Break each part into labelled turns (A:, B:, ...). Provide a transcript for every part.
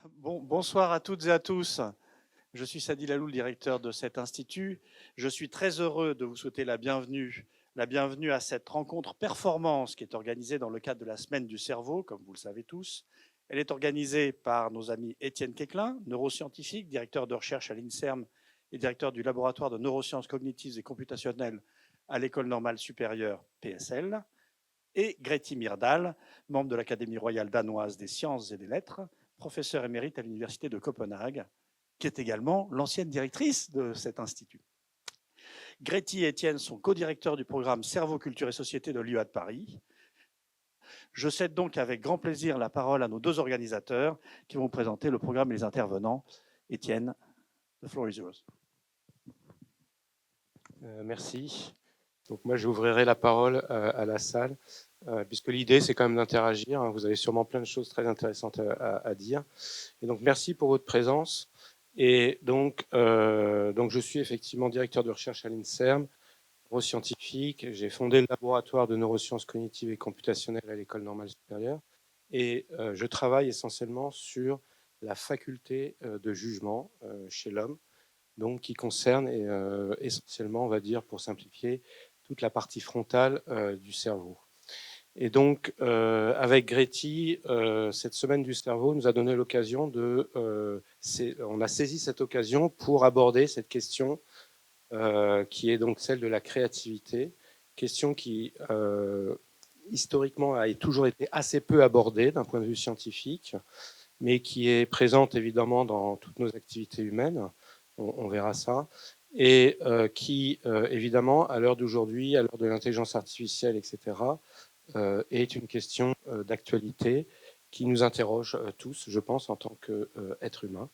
A: Bonsoir à toutes et à tous. Je suis Sadi Lalou, le directeur de cet institut. Je suis très heureux de vous souhaiter la bienvenue à cette rencontre performance qui est organisée dans le cadre de la Semaine du cerveau, comme vous le savez tous. Elle est organisée par nos amis Étienne Quéclin, neuroscientifique, directeur de recherche à l'INSERM et directeur du laboratoire de neurosciences cognitives et computationnelles à l'École normale supérieure PSL, et Greti Myrdal, membre de l'Académie royale danoise des sciences et des lettres, professeure émérite à l'Université de Copenhague, qui est également l'ancienne directrice de cet institut. Greti et Étienne sont co-directeurs du programme Cerveau, Culture et Société de l'UA de Paris. Je cède donc avec grand plaisir la parole à nos deux organisateurs qui vont présenter le programme et les intervenants. Étienne, the floor is yours.
B: Merci. Donc moi, j'ouvrirai la parole à la salle, puisque l'idée, c'est quand même d'interagir. Vous avez sûrement plein de choses très intéressantes à dire. Et donc, merci pour votre présence. Et donc je suis effectivement directeur de recherche à l'INSERM, neuroscientifique. J'ai fondé le laboratoire de neurosciences cognitives et computationnelles à l'École normale supérieure. Et je travaille essentiellement sur la faculté de jugement chez l'homme, donc qui concerne essentiellement, on va dire, pour simplifier, toute la partie frontale du cerveau. Et donc, avec Greti, cette semaine du cerveau nous a donné l'occasion on a saisi cette occasion pour aborder cette question qui est donc celle de la créativité, question qui historiquement a toujours été assez peu abordée d'un point de vue scientifique, mais qui est présente évidemment dans toutes nos activités humaines. On verra ça. Et qui, évidemment, à l'heure d'aujourd'hui, à l'heure de l'intelligence artificielle, etc., est une question d'actualité qui nous interroge tous, je pense, en tant qu'êtres humains.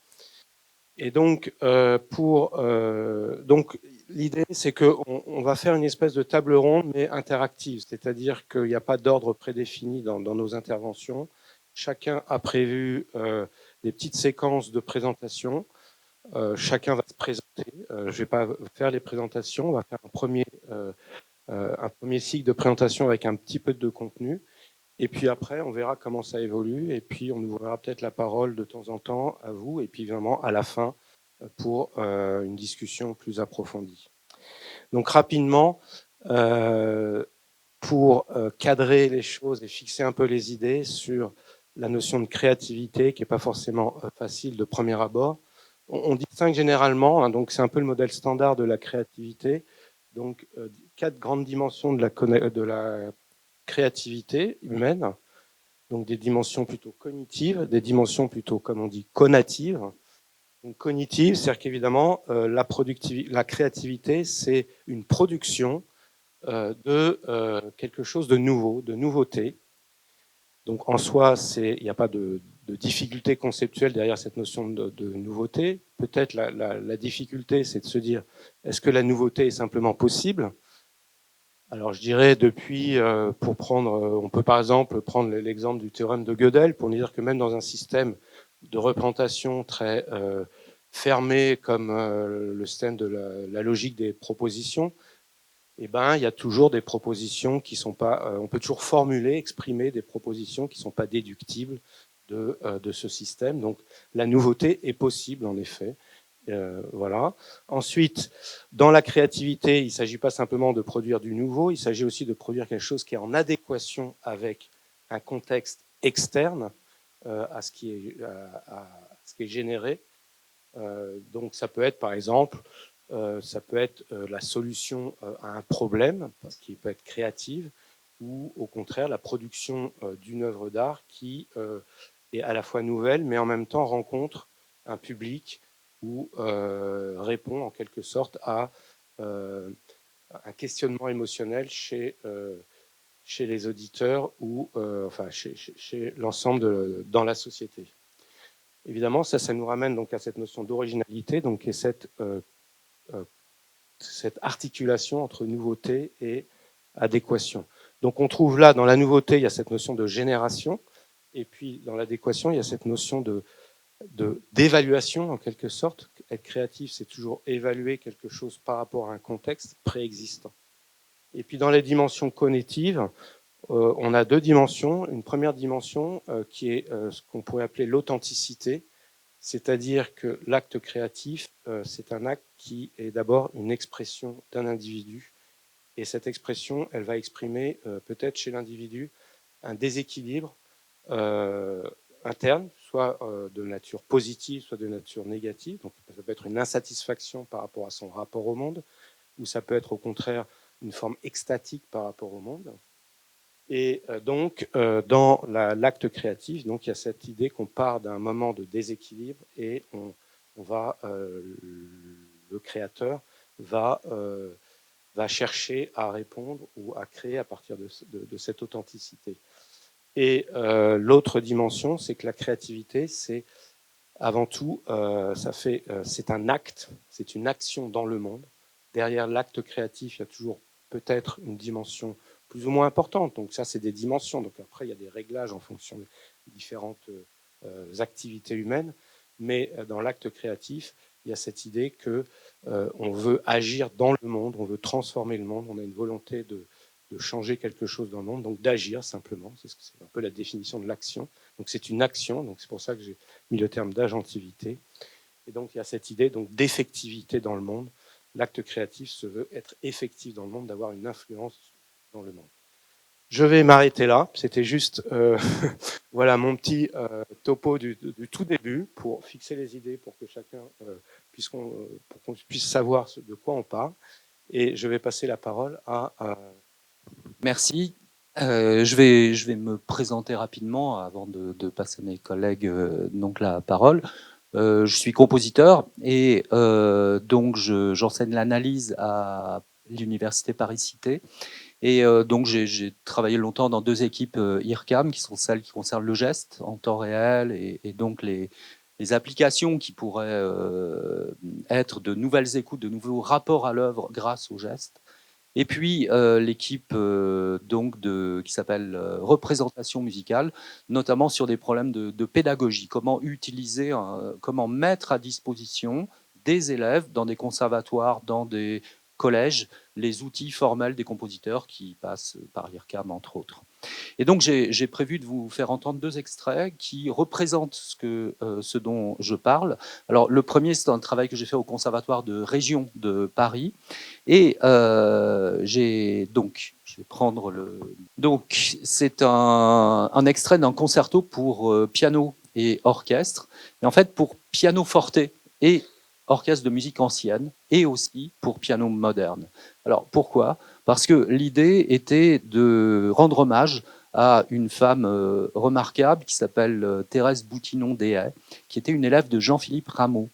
B: Et donc, donc l'idée, c'est qu'on va faire une espèce de table ronde, mais interactive, c'est-à-dire qu'il n'y a pas d'ordre prédéfini dans nos interventions. Chacun a prévu des petites séquences de présentation. Chacun va se présenter. Je ne vais pas faire les présentations. On va faire un premier cycle de présentation avec un petit peu de contenu. Et puis après, on verra comment ça évolue. Et puis, on ouvrira peut-être la parole de temps en temps à vous. Et puis, vraiment, à la fin, pour une discussion plus approfondie. Donc, rapidement, pour cadrer les choses et fixer un peu les idées sur la notion de créativité, qui n'est pas forcément facile de premier abord, on distingue généralement, donc c'est un peu le modèle standard de la créativité, donc 4 grandes dimensions de la créativité humaine, donc des dimensions plutôt cognitives, des dimensions plutôt, comme on dit, conatives. Donc cognitive, c'est-à-dire qu'évidemment, la créativité, c'est une production de quelque chose de nouveau, de nouveauté. Donc en soi, il n'y a pas de difficulté conceptuelle derrière cette notion de nouveauté. Peut-être la difficulté, c'est de se dire, est-ce que la nouveauté est simplement possible? Alors je dirais on peut par exemple prendre l'exemple du théorème de Gödel pour dire que même dans un système de représentation très fermé comme le système de la logique des propositions, eh ben, il y a toujours des propositions qui sont pas, on peut toujours formuler, exprimer des propositions qui ne sont pas déductibles de ce système. Donc, la nouveauté est possible, en effet. Voilà. Ensuite, dans la créativité, il ne s'agit pas simplement de produire du nouveau, il s'agit aussi de produire quelque chose qui est en adéquation avec un contexte externe à ce qui est généré. Donc, ça peut être, par exemple, la solution à un problème, qui peut être créative, ou au contraire la production d'une œuvre d'art qui est à la fois nouvelle, mais en même temps rencontre un public ou répond en quelque sorte à un questionnement émotionnel chez les auditeurs ou enfin chez l'ensemble dans la société. Évidemment, ça nous ramène donc à cette notion d'originalité, donc et cette articulation entre nouveauté et adéquation. Donc on trouve là, dans la nouveauté, il y a cette notion de génération, et puis dans l'adéquation, il y a cette notion d'évaluation en quelque sorte. Être créatif, c'est toujours évaluer quelque chose par rapport à un contexte préexistant. Et puis dans les dimensions cognitives, on a 2 dimensions. Une première dimension qui est ce qu'on pourrait appeler l'authenticité, C'est-à-dire que l'acte créatif, c'est un acte qui est d'abord une expression d'un individu. Et cette expression, elle va exprimer peut-être chez l'individu un déséquilibre interne, soit de nature positive, soit de nature négative. Donc ça peut être une insatisfaction par rapport à son rapport au monde, ou ça peut être au contraire une forme extatique par rapport au monde. Et donc, dans l'acte créatif, donc, il y a cette idée qu'on part d'un moment de déséquilibre et le créateur va chercher à répondre ou à créer à partir de cette authenticité. Et l'autre dimension, c'est que la créativité, c'est avant tout, c'est un acte, c'est une action dans le monde. Derrière l'acte créatif, il y a toujours peut-être une dimension plus ou moins importante. Donc ça, c'est des dimensions. Donc après, il y a des réglages en fonction des différentes activités humaines. Mais dans l'acte créatif, il y a cette idée que on veut agir dans le monde, on veut transformer le monde, on a une volonté de changer quelque chose dans le monde, donc d'agir simplement. C'est un peu la définition de l'action. Donc c'est une action. Donc c'est pour ça que j'ai mis le terme d'agentivité. Et donc il y a cette idée donc d'effectivité dans le monde. L'acte créatif se veut être effectif dans le monde, d'avoir une influence dans le monde. Je vais m'arrêter là. C'était juste voilà mon petit topo du tout début pour fixer les idées, pour que chacun pour qu'on puisse savoir de quoi on parle. Et je vais passer la parole à
C: Merci. Je vais me présenter rapidement avant de passer à mes collègues donc la parole. Je suis compositeur et donc j'enseigne l'analyse à l'université Paris-Cité. Et donc j'ai travaillé longtemps dans deux équipes IRCAM, qui sont celles qui concernent le geste en temps réel et donc les applications qui pourraient être de nouvelles écoutes, de nouveaux rapports à l'œuvre grâce au geste. Et puis l'équipe donc qui s'appelle représentation musicale, notamment sur des problèmes de pédagogie, comment utiliser, comment mettre à disposition des élèves dans des conservatoires, dans des collèges, les outils formels des compositeurs qui passent par l'IRCAM entre autres. Et donc j'ai prévu de vous faire entendre deux extraits qui représentent ce dont je parle. Alors le premier, c'est un travail que j'ai fait au Conservatoire de Région de Paris. Et je vais prendre le. Donc, c'est un extrait d'un concerto pour piano et orchestre. Et en fait, pour piano forte et orchestre de musique ancienne, et aussi pour piano moderne. Alors, pourquoi ? Parce que l'idée était de rendre hommage à une femme remarquable qui s'appelle Thérèse Boutinon-Dehaye, qui était une élève de Jean-Philippe Rameau,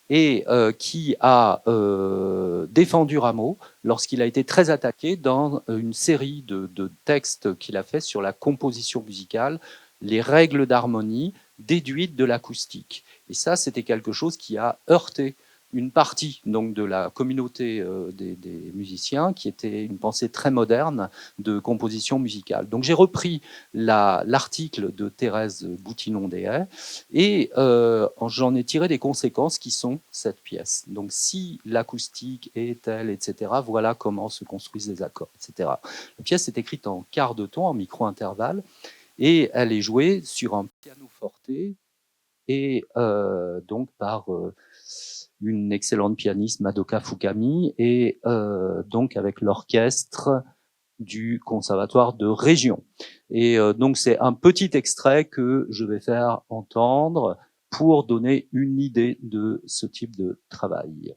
C: et qui a défendu Rameau lorsqu'il a été très attaqué dans une série de textes qu'il a fait sur la composition musicale, les règles d'harmonie déduites de l'acoustique. Et ça, c'était quelque chose qui a heurté une partie donc de la communauté des musiciens, qui était une pensée très moderne de composition musicale. Donc j'ai repris l'article de Thérèse Boutinon-Dehaye et j'en ai tiré des conséquences qui sont cette pièce. Donc si l'acoustique est telle, etc., voilà comment se construisent les accords, etc. La pièce est écrite en quart de ton, en micro-intervalle, et elle est jouée sur un piano forte et donc par une excellente pianiste, Madoka Fukami, et donc avec l'orchestre du Conservatoire de Région. Et donc c'est un petit extrait que je vais faire entendre pour donner une idée de ce type de travail.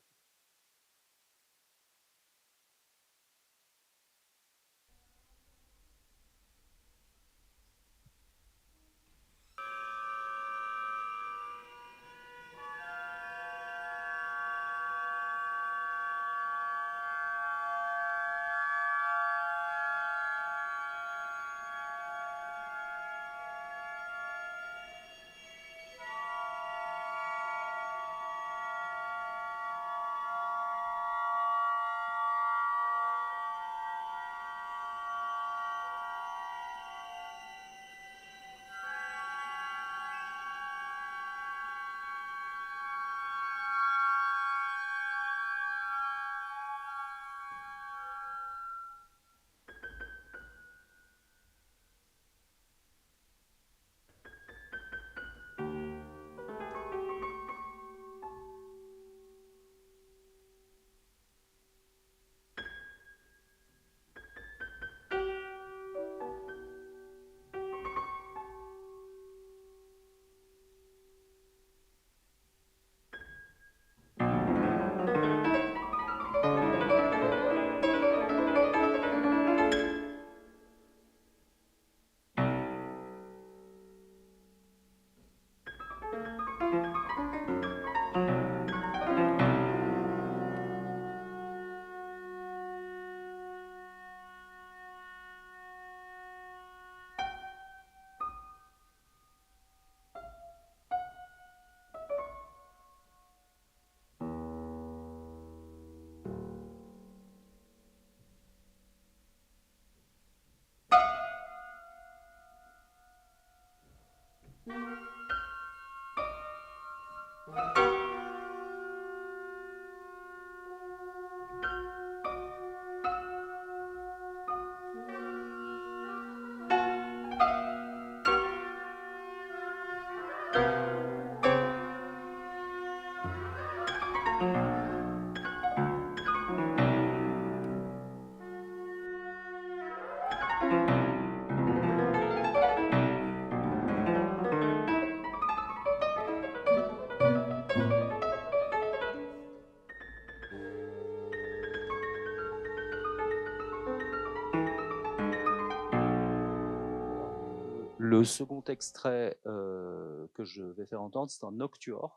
C: Le second extrait que je vais faire entendre, c'est un nocturne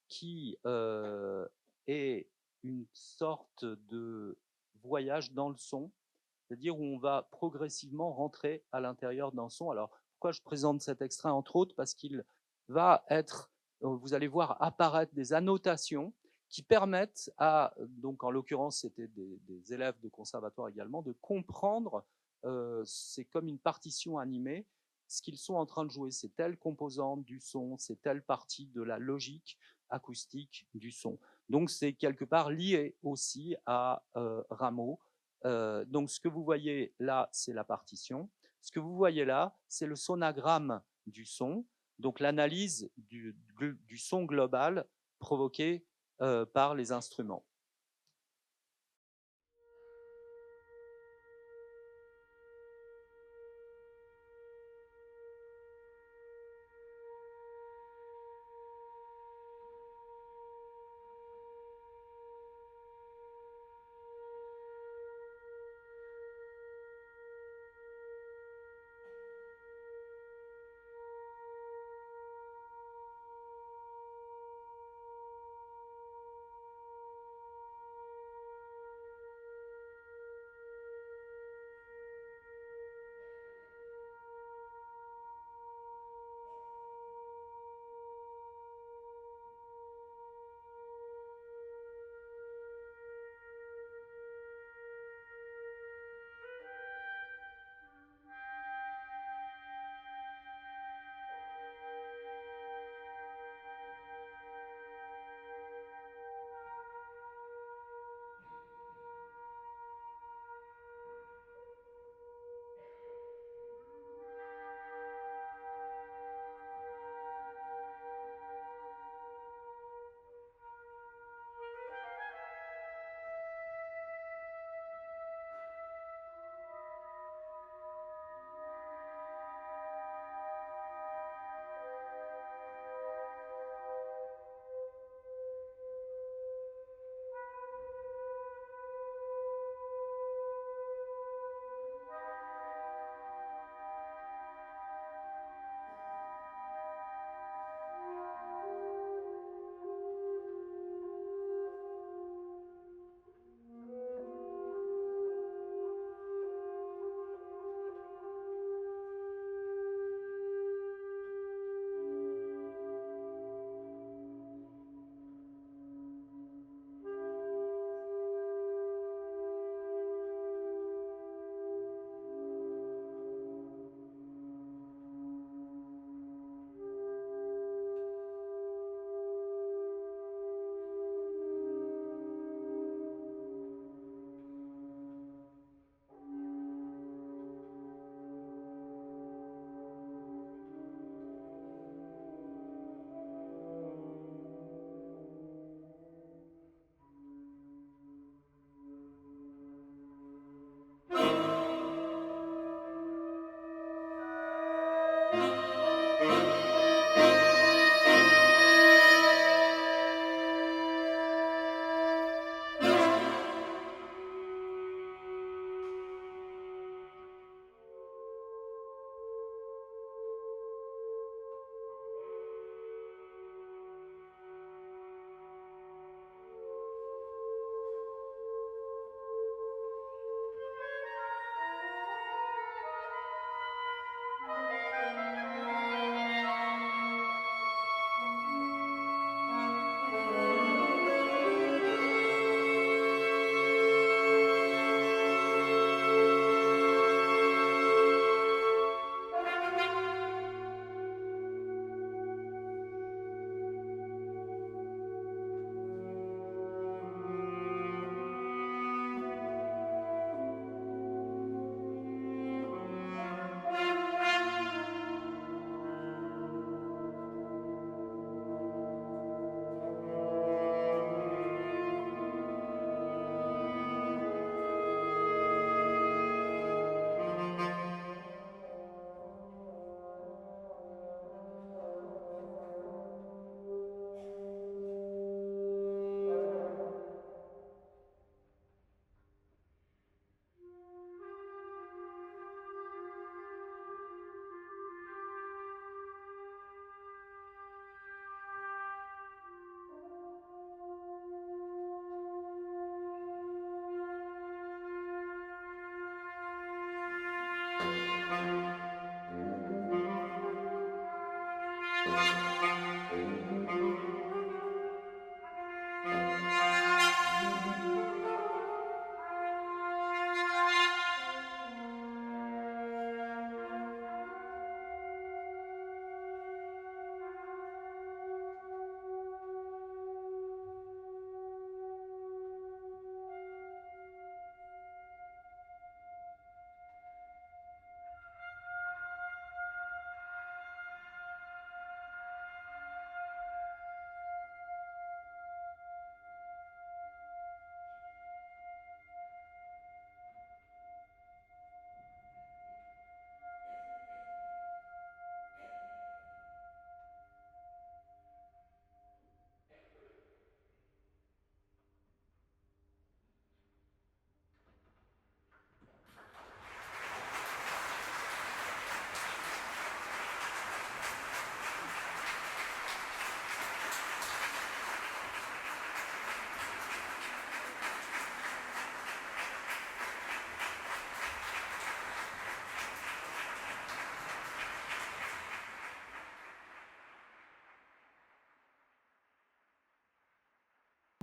C: qui est une sorte de voyage dans le son, c'est-à-dire où on va progressivement rentrer à l'intérieur d'un son. Alors, pourquoi je présente cet extrait, entre autres? Parce qu'il va être, vous allez voir apparaître des annotations qui permettent à, donc en l'occurrence, c'était des élèves de conservatoire également, de comprendre, c'est comme une partition animée, ce qu'ils sont en train de jouer, c'est telle composante du son, c'est telle partie de la logique acoustique du son. Donc c'est quelque part lié aussi à Rameau. Donc ce que vous voyez là, c'est la partition. Ce que vous voyez là, c'est le sonogramme du son, donc l'analyse du son global provoqué par les instruments.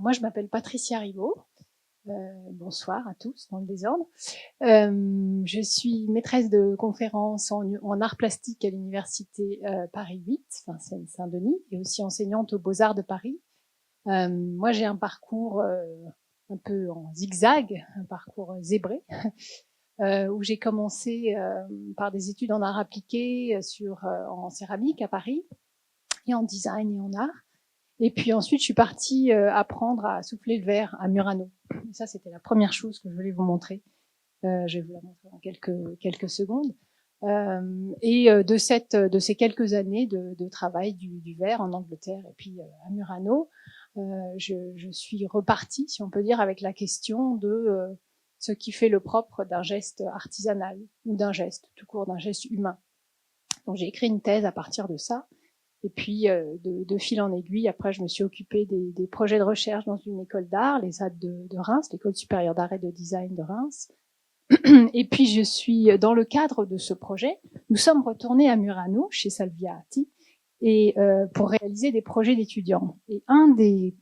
D: Moi, je m'appelle Patricia Ribaud. Bonsoir à tous dans le désordre. Je suis maîtresse de conférences en arts plastiques à l'université Paris 8, Saint-Denis, et aussi enseignante aux Beaux-Arts de Paris. Moi, j'ai un parcours un peu en zigzag, un parcours zébré, où j'ai commencé par des études en arts appliqués en céramique à Paris, et en design et en art. Et puis ensuite, je suis partie apprendre à souffler le verre à Murano. Et ça, c'était la première chose que je voulais vous montrer. Je vais vous la montrer en quelques secondes. De ces quelques années de travail du verre en Angleterre et puis à Murano, je suis repartie, si on peut dire, avec la question de ce qui fait le propre d'un geste artisanal ou d'un geste, tout court, d'un geste humain. Donc j'ai écrit une thèse à partir de ça. Et puis, de fil en aiguille, après, je me suis occupée des projets de recherche dans une école d'art, les AD de Reims, l'École supérieure d'art et de design de Reims. Et puis, je suis, dans le cadre de ce projet, nous sommes retournés à Murano, chez Salviati, et pour réaliser des projets d'étudiants. Et un des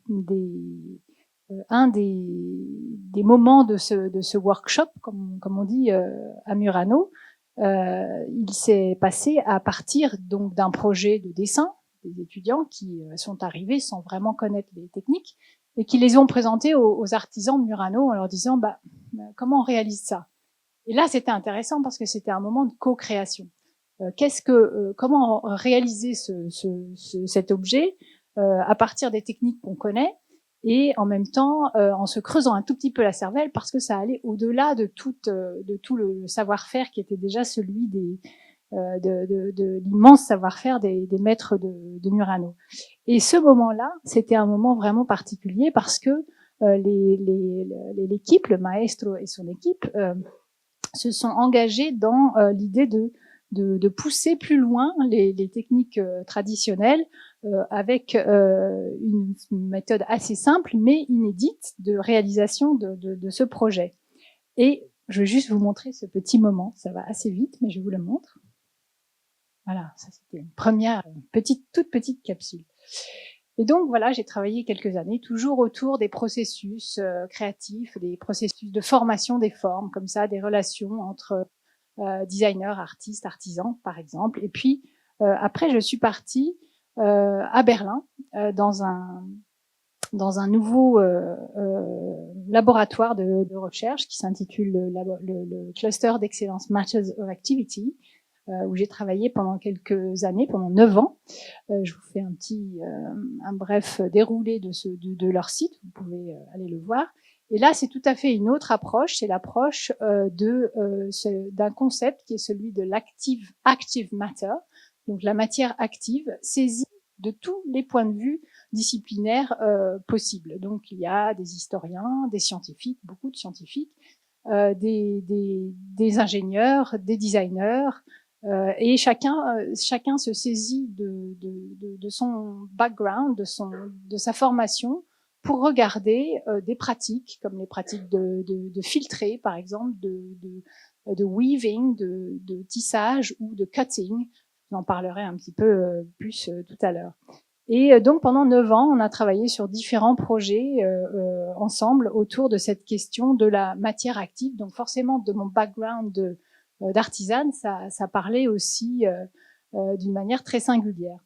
D: moments de ce workshop, comme on dit à Murano, il s'est passé à partir donc d'un projet de dessin des étudiants qui sont arrivés sans vraiment connaître les techniques et qui les ont présentés aux artisans de Murano en leur disant comment on réalise ça. Et là c'était intéressant parce que c'était un moment de co-création. Comment réaliser cet objet à partir des techniques qu'on connaît et en même temps en se creusant un tout petit peu la cervelle parce que ça allait au-delà de tout le savoir-faire qui était déjà celui de l'immense savoir-faire des maîtres de Murano. Et ce moment-là, c'était un moment vraiment particulier parce que l'équipe, le maestro et son équipe, se sont engagés dans l'idée de pousser plus loin les techniques traditionnelles avec une méthode assez simple mais inédite de réalisation de ce projet. Et je vais juste vous montrer ce petit moment, ça va assez vite mais je vous le montre. Voilà, ça c'était une première toute petite capsule. Et donc voilà, j'ai travaillé quelques années toujours autour des processus créatifs, des processus de formation des formes, comme ça, des relations entre designers, artistes, artisans, par exemple. Et puis après, je suis partie à Berlin dans un nouveau laboratoire de recherche qui s'intitule le Cluster d'Excellence Matters of Activity, où j'ai travaillé pendant quelques années, pendant 9 ans. Je vous fais un bref déroulé de leur site, vous pouvez aller le voir. Et là, c'est tout à fait une autre approche, c'est l'approche d'un concept qui est celui de active matter, donc la matière active saisie de tous les points de vue disciplinaires possibles. Donc il y a des historiens, des scientifiques, beaucoup de scientifiques, des ingénieurs, des designers, et chacun se saisit de son background, de sa formation pour regarder des pratiques comme les pratiques de filtrer, par exemple, de weaving, de tissage ou de cutting. J'en parlerai un petit peu plus tout à l'heure. Et donc pendant 9 ans, on a travaillé sur différents projets ensemble autour de cette question de la matière active. Donc forcément, de mon background d'artisane, ça parlait aussi d'une manière très singulière.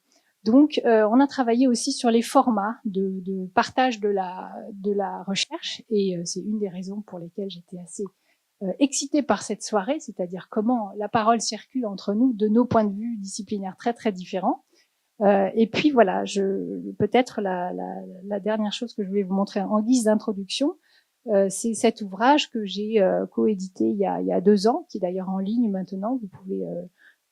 D: Donc, on a travaillé aussi sur les formats de partage de la recherche, et c'est une des raisons pour lesquelles j'étais assez excitée par cette soirée, c'est-à-dire comment la parole circule entre nous de nos points de vue disciplinaires très très différents. Et puis voilà, peut-être la dernière chose que je voulais vous montrer en guise d'introduction, c'est cet ouvrage que j'ai coédité il y a 2 ans, qui est d'ailleurs en ligne maintenant. Vous pouvez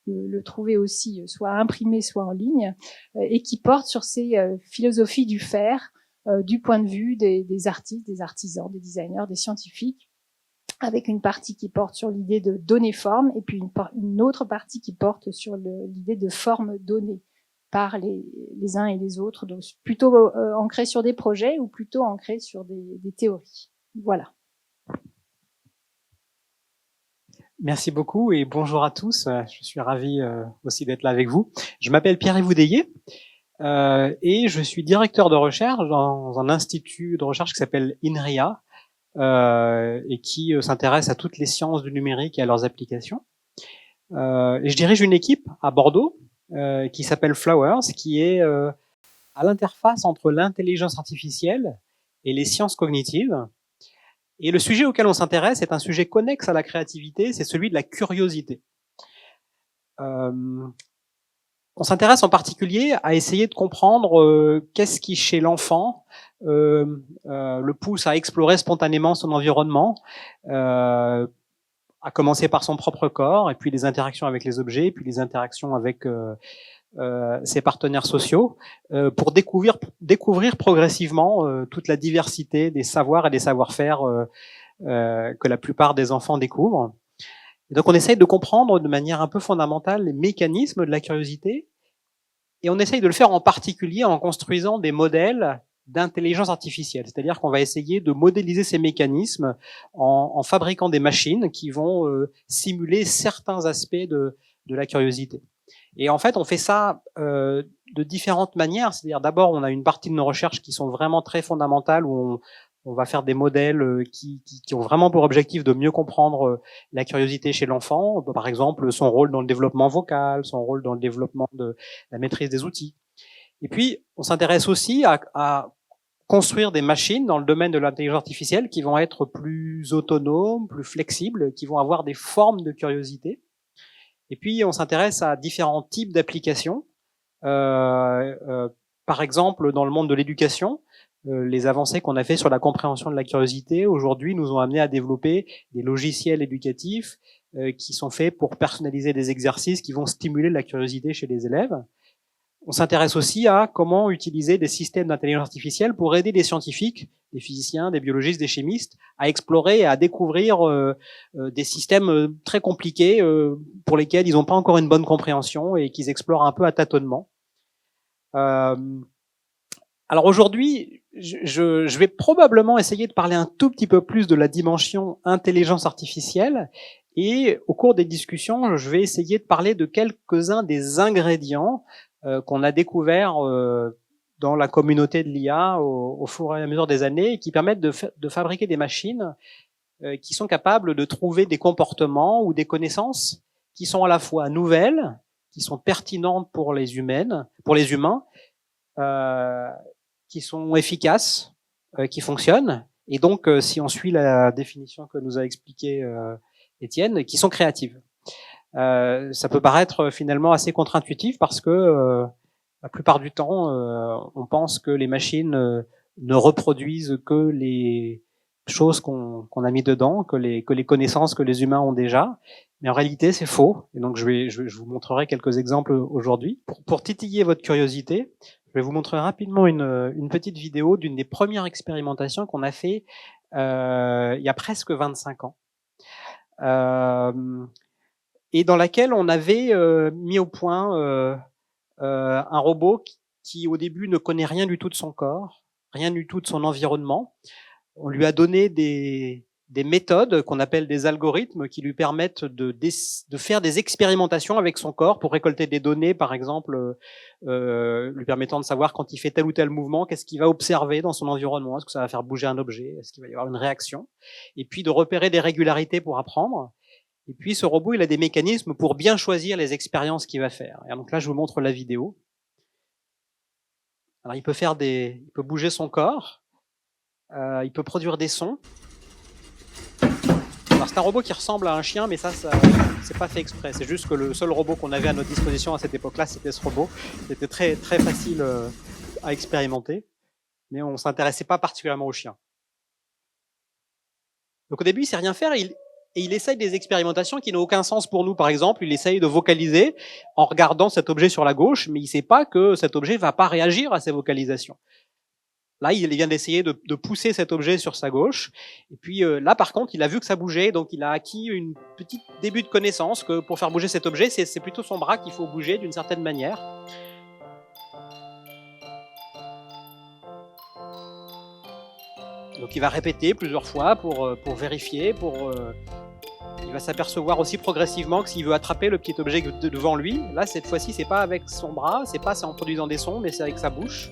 D: le trouver aussi, soit imprimé, soit en ligne, et qui porte sur ces philosophies du faire, du point de vue des artistes, des artisans, des designers, des scientifiques, avec une partie qui porte sur l'idée de donner forme, et puis une autre partie qui porte sur l'idée de forme donnée par les uns et les autres, donc plutôt ancré sur des projets ou plutôt ancré sur des théories. Voilà.
E: Merci beaucoup et bonjour à tous. Je suis ravi aussi d'être là avec vous. Je m'appelle Pierre-Yves Oudéguet. et je suis directeur de recherche dans un institut de recherche qui s'appelle INRIA, et qui s'intéresse à toutes les sciences du numérique et à leurs applications. Et je dirige une équipe à Bordeaux qui s'appelle Flowers, qui est à l'interface entre l'intelligence artificielle et les sciences cognitives. Et le sujet auquel on s'intéresse est un sujet connexe à la créativité, c'est celui de la curiosité. On s'intéresse en particulier à essayer de comprendre qu'est-ce qui, chez l'enfant, le pousse à explorer spontanément son environnement, à commencer par son propre corps, et puis les interactions avec les objets, puis les interactions avec ses partenaires sociaux, pour découvrir progressivement toute la diversité des savoirs et des savoir-faire que la plupart des enfants découvrent. Et donc on essaye de comprendre de manière un peu fondamentale les mécanismes de la curiosité, et on essaye de le faire en particulier en construisant des modèles d'intelligence artificielle, c'est-à-dire qu'on va essayer de modéliser ces mécanismes en fabriquant des machines qui vont simuler certains aspects de la curiosité. Et en fait, on fait ça de différentes manières, c'est-à-dire d'abord on a une partie de nos recherches qui sont vraiment très fondamentales, où on va faire des modèles qui ont vraiment pour objectif de mieux comprendre la curiosité chez l'enfant, par exemple son rôle dans le développement vocal, son rôle dans le développement de la maîtrise des outils. Et puis, on s'intéresse aussi à construire des machines dans le domaine de l'intelligence artificielle qui vont être plus autonomes, plus flexibles, qui vont avoir des formes de curiosité. Et puis, on s'intéresse à différents types d'applications. Par exemple, dans le monde de l'éducation, les avancées qu'on a fait sur la compréhension de la curiosité aujourd'hui nous ont amené à développer des logiciels éducatifs qui sont faits pour personnaliser des exercices qui vont stimuler la curiosité chez les élèves. On s'intéresse aussi à comment utiliser des systèmes d'intelligence artificielle pour aider des scientifiques, des physiciens, des biologistes, des chimistes, à explorer et à découvrir des systèmes très compliqués pour lesquels ils n'ont pas encore une bonne compréhension et qu'ils explorent un peu à tâtonnement. Alors aujourd'hui, je vais probablement essayer de parler un tout petit peu plus de la dimension intelligence artificielle, et au cours des discussions, je vais essayer de parler de quelques-uns des ingrédients qu'on a découverts dans la communauté de l'IA au fur et à mesure des années, et qui permettent de fabriquer des machines qui sont capables de trouver des comportements ou des connaissances qui sont à la fois nouvelles, qui sont pertinentes pour les humains, qui sont efficaces, qui fonctionnent, et donc, si on suit la définition que nous a expliqué Étienne, qui sont créatives. Ça peut paraître finalement assez contre-intuitif parce que la plupart du temps, on pense que les machines ne reproduisent que les choses qu'on a mis dedans, que les connaissances que les humains ont déjà. Mais en réalité, c'est faux. Et donc, je vous montrerai quelques exemples aujourd'hui. Pour titiller votre curiosité, je vais vous montrer rapidement une petite vidéo d'une des premières expérimentations qu'on a fait il y a presque 25 ans. Et dans laquelle on avait mis au point un robot qui au début ne connaît rien du tout de son corps, rien du tout de son environnement. On lui a donné des méthodes qu'on appelle des algorithmes qui lui permettent de faire des expérimentations avec son corps pour récolter des données, par exemple, lui permettant de savoir quand il fait tel ou tel mouvement, qu'est-ce qu'il va observer dans son environnement, est-ce que ça va faire bouger un objet, est-ce qu'il va y avoir une réaction, et puis de repérer des régularités pour apprendre. Et puis ce robot, il a des mécanismes pour bien choisir les expériences qu'il va faire. Et donc là, je vous montre la vidéo. Alors il peut bouger son corps, il peut produire des sons. Alors c'est un robot qui ressemble à un chien, mais ça c'est pas fait exprès. C'est juste que le seul robot qu'on avait à notre disposition à cette époque-là, c'était ce robot. C'était très très facile à expérimenter, mais on s'intéressait pas particulièrement aux chiens. Donc au début, il sait rien faire et il essaye des expérimentations qui n'ont aucun sens pour nous. Par exemple, il essaye de vocaliser en regardant cet objet sur la gauche, mais il sait pas que cet objet va pas réagir à ces vocalisations. Là, il vient d'essayer de pousser cet objet sur sa gauche. Et puis là, par contre, il a vu que ça bougeait, donc il a acquis une petite début de connaissance que pour faire bouger cet objet, c'est plutôt son bras qu'il faut bouger d'une certaine manière. Donc il va répéter plusieurs fois pour vérifier, pour Il va s'apercevoir aussi progressivement que s'il veut attraper le petit objet devant lui, là, cette fois-ci, c'est pas avec son bras, c'est en produisant des sons, mais c'est avec sa bouche.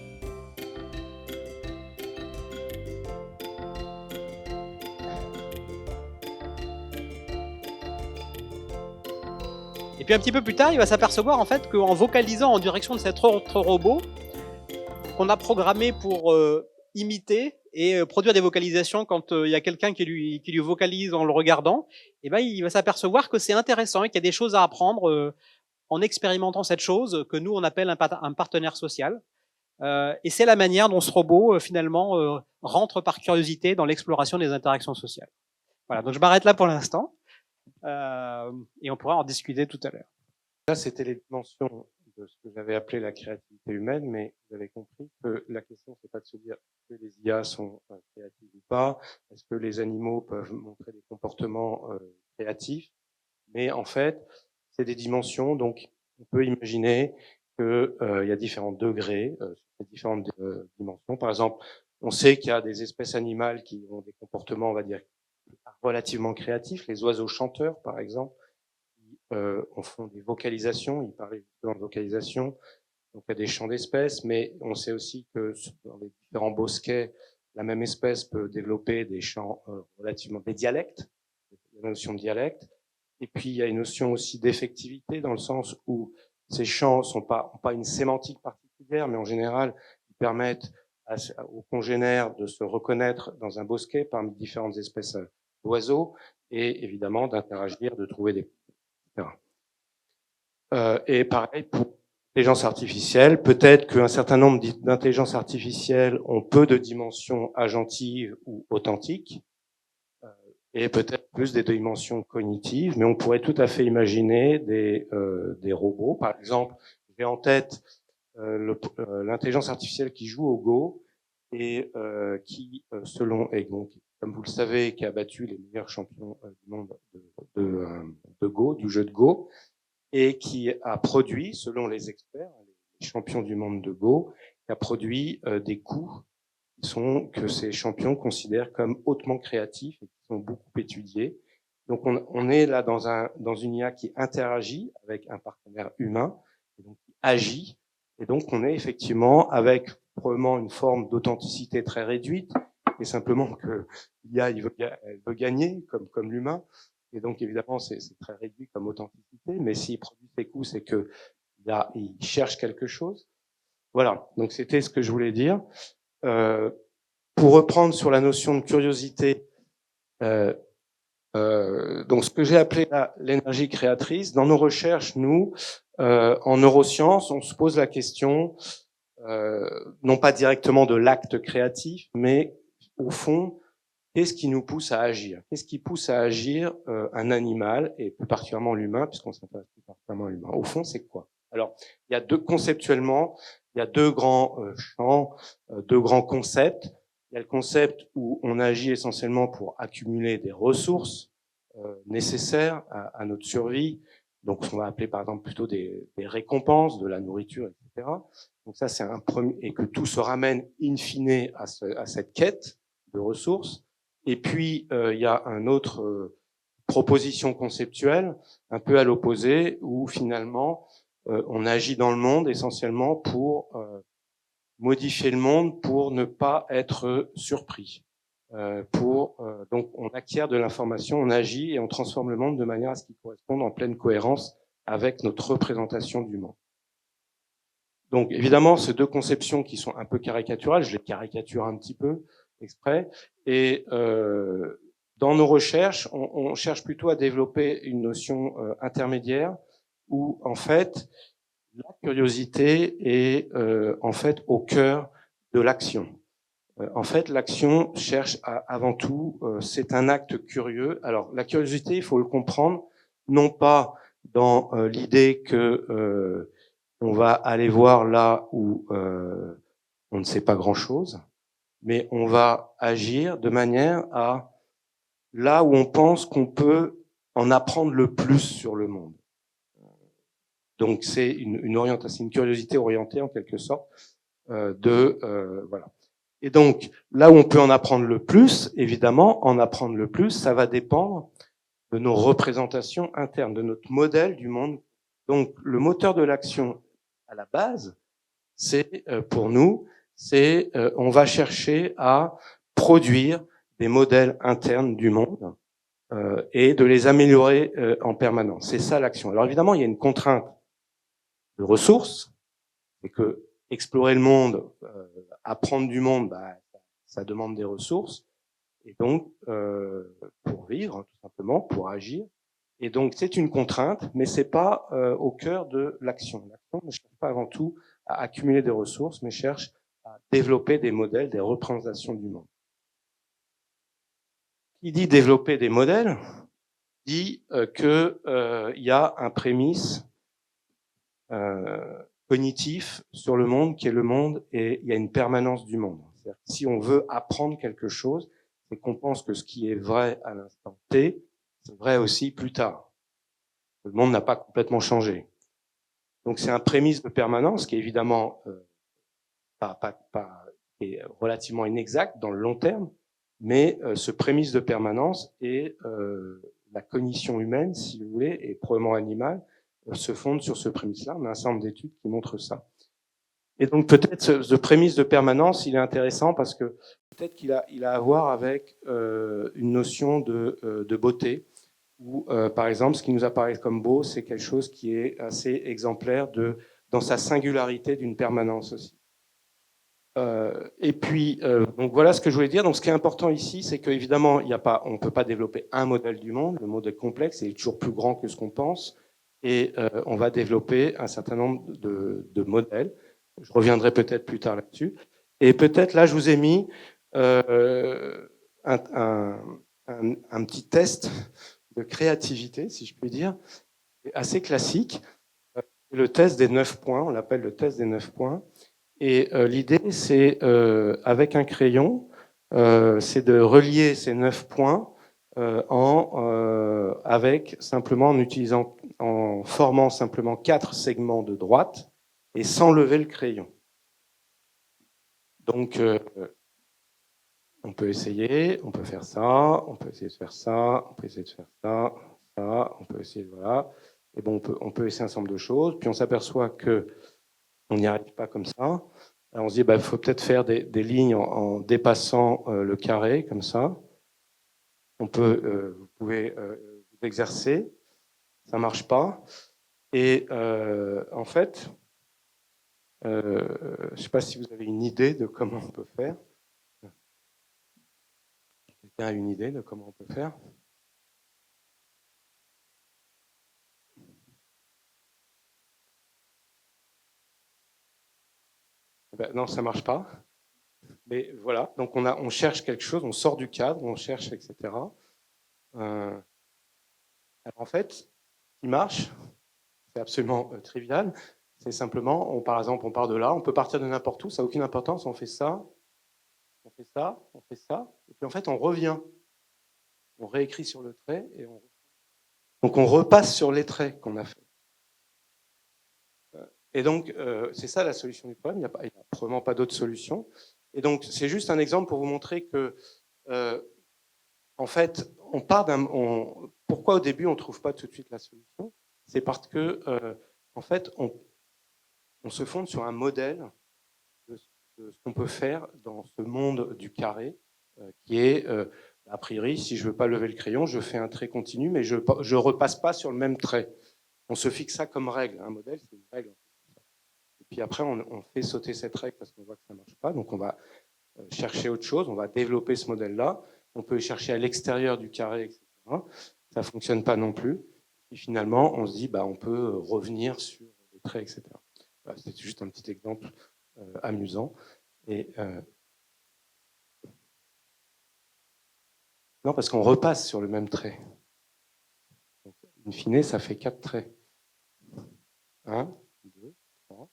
E: Et puis un petit peu plus tard, il va s'apercevoir en fait qu'en vocalisant en direction de cet autre robot qu'on a programmé pour imiter et produire des vocalisations quand il y a quelqu'un qui lui vocalise en le regardant, et ben il va s'apercevoir que c'est intéressant et qu'il y a des choses à apprendre en expérimentant cette chose que nous on appelle un partenaire social. Et c'est la manière dont ce robot finalement rentre par curiosité dans l'exploration des interactions sociales. Voilà, donc je m'arrête là pour l'instant. Et on pourra en discuter tout à l'heure.
B: Ça, c'était les dimensions de ce que j'avais appelé la créativité humaine, mais vous avez compris que la question, c'est pas de se dire est-ce que les IA sont créatives ou pas, est-ce que les animaux peuvent montrer des comportements créatifs, mais en fait, c'est des dimensions, donc on peut imaginer qu'il y a différents degrés, ces différentes dimensions. Par exemple, on sait qu'il y a des espèces animales qui ont des comportements, on va dire, relativement créatifs, les oiseaux chanteurs par exemple, qui font des vocalisations, ils parlaient justement de vocalisation, donc il y a des chants d'espèces, mais on sait aussi que dans les différents bosquets, la même espèce peut développer des chants relativement, des dialectes, la notion de dialecte, et puis il y a une notion aussi d'effectivité dans le sens où ces chants ont pas une sémantique particulière, mais en général, ils permettent aux congénères de se reconnaître dans un bosquet parmi différentes espèces d'oiseaux et évidemment d'interagir, de trouver des... etc. Et pareil pour l'intelligence artificielle, peut-être qu'un certain nombre d'intelligences artificielles ont peu de dimensions agentives ou authentiques, et peut-être plus des dimensions cognitives, mais on pourrait tout à fait imaginer des robots. Par exemple, j'ai en tête l'intelligence artificielle qui joue au Go et qui, et donc, comme vous le savez, qui a battu les meilleurs champions du monde de Go, du jeu de Go, et qui a produit, selon les experts, les champions du monde de Go, qui a produit des coups que ces champions considèrent comme hautement créatifs et qui sont beaucoup étudiés. Donc on est là dans une IA qui interagit avec un partenaire humain, et donc qui agit, et donc on est effectivement avec probablement une forme d'authenticité très réduite, et simplement que l'IA elle veut gagner comme l'humain, et donc évidemment c'est très réduit comme authenticité, mais s'il produit ses coups, c'est que il cherche quelque chose. Voilà, donc c'était ce que je voulais dire. Pour reprendre sur la notion de curiosité, donc ce que j'ai appelé l'énergie créatrice, dans nos recherches, nous, en neurosciences, on se pose la question, non pas directement de l'acte créatif, mais au fond, qu'est-ce qui nous pousse à agir? Qu'est-ce qui pousse à agir un animal, et plus particulièrement l'humain, puisqu'on s'intéresse plus particulièrement à l'humain? Au fond, c'est quoi? Alors, il y a conceptuellement, il y a deux grands champs, deux grands concepts. Il y a le concept où on agit essentiellement pour accumuler des ressources nécessaires à notre survie. Donc, ce qu'on va appeler par exemple plutôt des récompenses, de la nourriture, etc. Donc ça, c'est un premier, et que tout se ramène in fine à cette quête de ressources. Et puis, il y a un autre proposition conceptuelle, un peu à l'opposé, où finalement, on agit dans le monde essentiellement pour modifier le monde pour ne pas être surpris. Donc on acquiert de l'information, on agit et on transforme le monde de manière à ce qu'il corresponde en pleine cohérence avec notre représentation du monde. Donc évidemment, ces deux conceptions qui sont un peu caricaturales, je les caricature un petit peu exprès, et dans nos recherches, on cherche plutôt à développer une notion intermédiaire où en fait la curiosité est en fait au cœur de l'action. En fait, l'action cherche avant tout, c'est un acte curieux. Alors, la curiosité, il faut le comprendre, non pas dans l'idée que on va aller voir là où on ne sait pas grand-chose, mais on va agir de manière à là où on pense qu'on peut en apprendre le plus sur le monde. Donc c'est une orientation, une curiosité orientée en quelque sorte voilà. Et donc là où on peut en apprendre le plus, évidemment, ça va dépendre de nos représentations internes, de notre modèle du monde. Donc, le moteur de l'action, à la base, c'est pour nous, c'est on va chercher à produire des modèles internes du monde et de les améliorer en permanence. C'est ça l'action. Alors évidemment, il y a une contrainte de ressources, c'est que explorer le monde, apprendre du monde, bah, ça demande des ressources. Et donc, pour vivre, tout simplement, pour agir. Et donc, c'est une contrainte, mais c'est pas au cœur de l'action. L'action ne cherche pas avant tout à accumuler des ressources, mais cherche à développer des modèles, des représentations du monde. Qui dit développer des modèles dit que y a un prémisse cognitif sur le monde qui est le monde et il y a une permanence du monde. C'est-à-dire que si on veut apprendre quelque chose, c'est qu'on pense que ce qui est vrai à l'instant T, c'est vrai aussi plus tard. Le monde n'a pas complètement changé. Donc c'est un prémisse de permanence qui est évidemment qui est relativement inexact dans le long terme, mais ce prémisse de permanence et la cognition humaine, si vous voulez, et probablement animale, se fonde sur ce prémisse-là. On a un certain nombre d'études qui montrent ça. Et donc peut-être ce prémisse de permanence, il est intéressant parce que peut-être qu'il a à voir avec une notion de beauté, où par exemple, ce qui nous apparaît comme beau, c'est quelque chose qui est assez exemplaire dans sa singularité d'une permanence aussi. Et puis, donc voilà ce que je voulais dire. Donc, ce qui est important ici, c'est qu'évidemment, on ne peut pas développer un modèle du monde. Le monde est complexe et il est toujours plus grand que ce qu'on pense. Et on va développer un certain nombre de modèles. Je reviendrai peut-être plus tard là-dessus. Et peut-être là, je vous ai mis un petit test de créativité, si je puis dire, assez classique. Le test des 9 points, on l'appelle le test des 9 points. Et l'idée, c'est avec un crayon, c'est de relier ces 9 points avec simplement en formant simplement 4 segments de droite et sans lever le crayon. Donc, on peut essayer, on peut faire ça, on peut essayer de faire ça, on peut essayer de faire ça, ça, on peut essayer de voilà. Et bon, on peut essayer un certain nombre de choses. Puis on s'aperçoit que on n'y arrive pas comme ça. Alors on se dit, il faut peut-être faire des lignes en dépassant le carré, comme ça. Vous pouvez vous exercer. Ça marche pas. Et en fait, je ne sais pas si vous avez une idée de comment on peut faire. Quelqu'un a une idée de comment on peut faire? Non, ça marche pas. Mais voilà, donc on cherche quelque chose, on sort du cadre, on cherche, etc. Alors en fait, ce qui marche, c'est absolument trivial. C'est simplement, par exemple, on part de là, on peut partir de n'importe où, ça n'a aucune importance, on fait ça, on fait ça, on fait ça, et puis en fait, on revient. On réécrit sur le trait, donc on repasse sur les traits qu'on a fait. Et donc, c'est ça la solution du problème, il n'y a probablement pas d'autre solution. Et donc, c'est juste un exemple pour vous montrer que, en fait, pourquoi au début on ne trouve pas tout de suite la solution? C'est parce que, en fait, on se fonde sur un modèle de ce qu'on peut faire dans ce monde du carré, qui est, a priori, si je ne veux pas lever le crayon, je fais un trait continu, mais je ne repasse pas sur le même trait. On se fixe ça comme règle. Un modèle, c'est une règle. Et puis après, on fait sauter cette règle parce qu'on voit que ça ne marche pas. Donc on va chercher autre chose, on va développer ce modèle-là. On peut chercher à l'extérieur du carré, etc. Ça ne fonctionne pas non plus. Et finalement, on se dit, on peut revenir sur les traits, etc. Voilà, c'est juste un petit exemple amusant. Et non, parce qu'on repasse sur le même trait. Donc, in fine, ça fait 4 traits. 1, 2, 3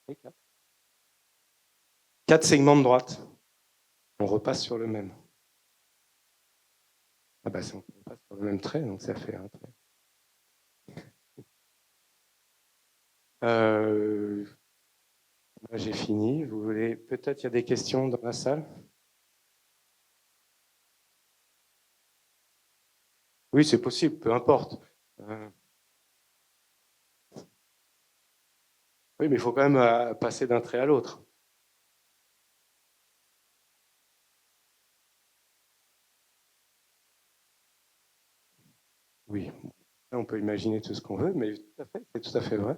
B: et 4. 4 segments de droite. On repasse sur le même. On repasse sur le même trait, donc ça fait un trait. Là, j'ai fini. Vous voulez peut-être il y a des questions dans la salle? Oui, c'est possible, peu importe. Oui, mais il faut quand même passer d'un trait à l'autre. Oui, là, on peut imaginer tout ce qu'on veut, mais tout à fait, c'est tout à fait vrai.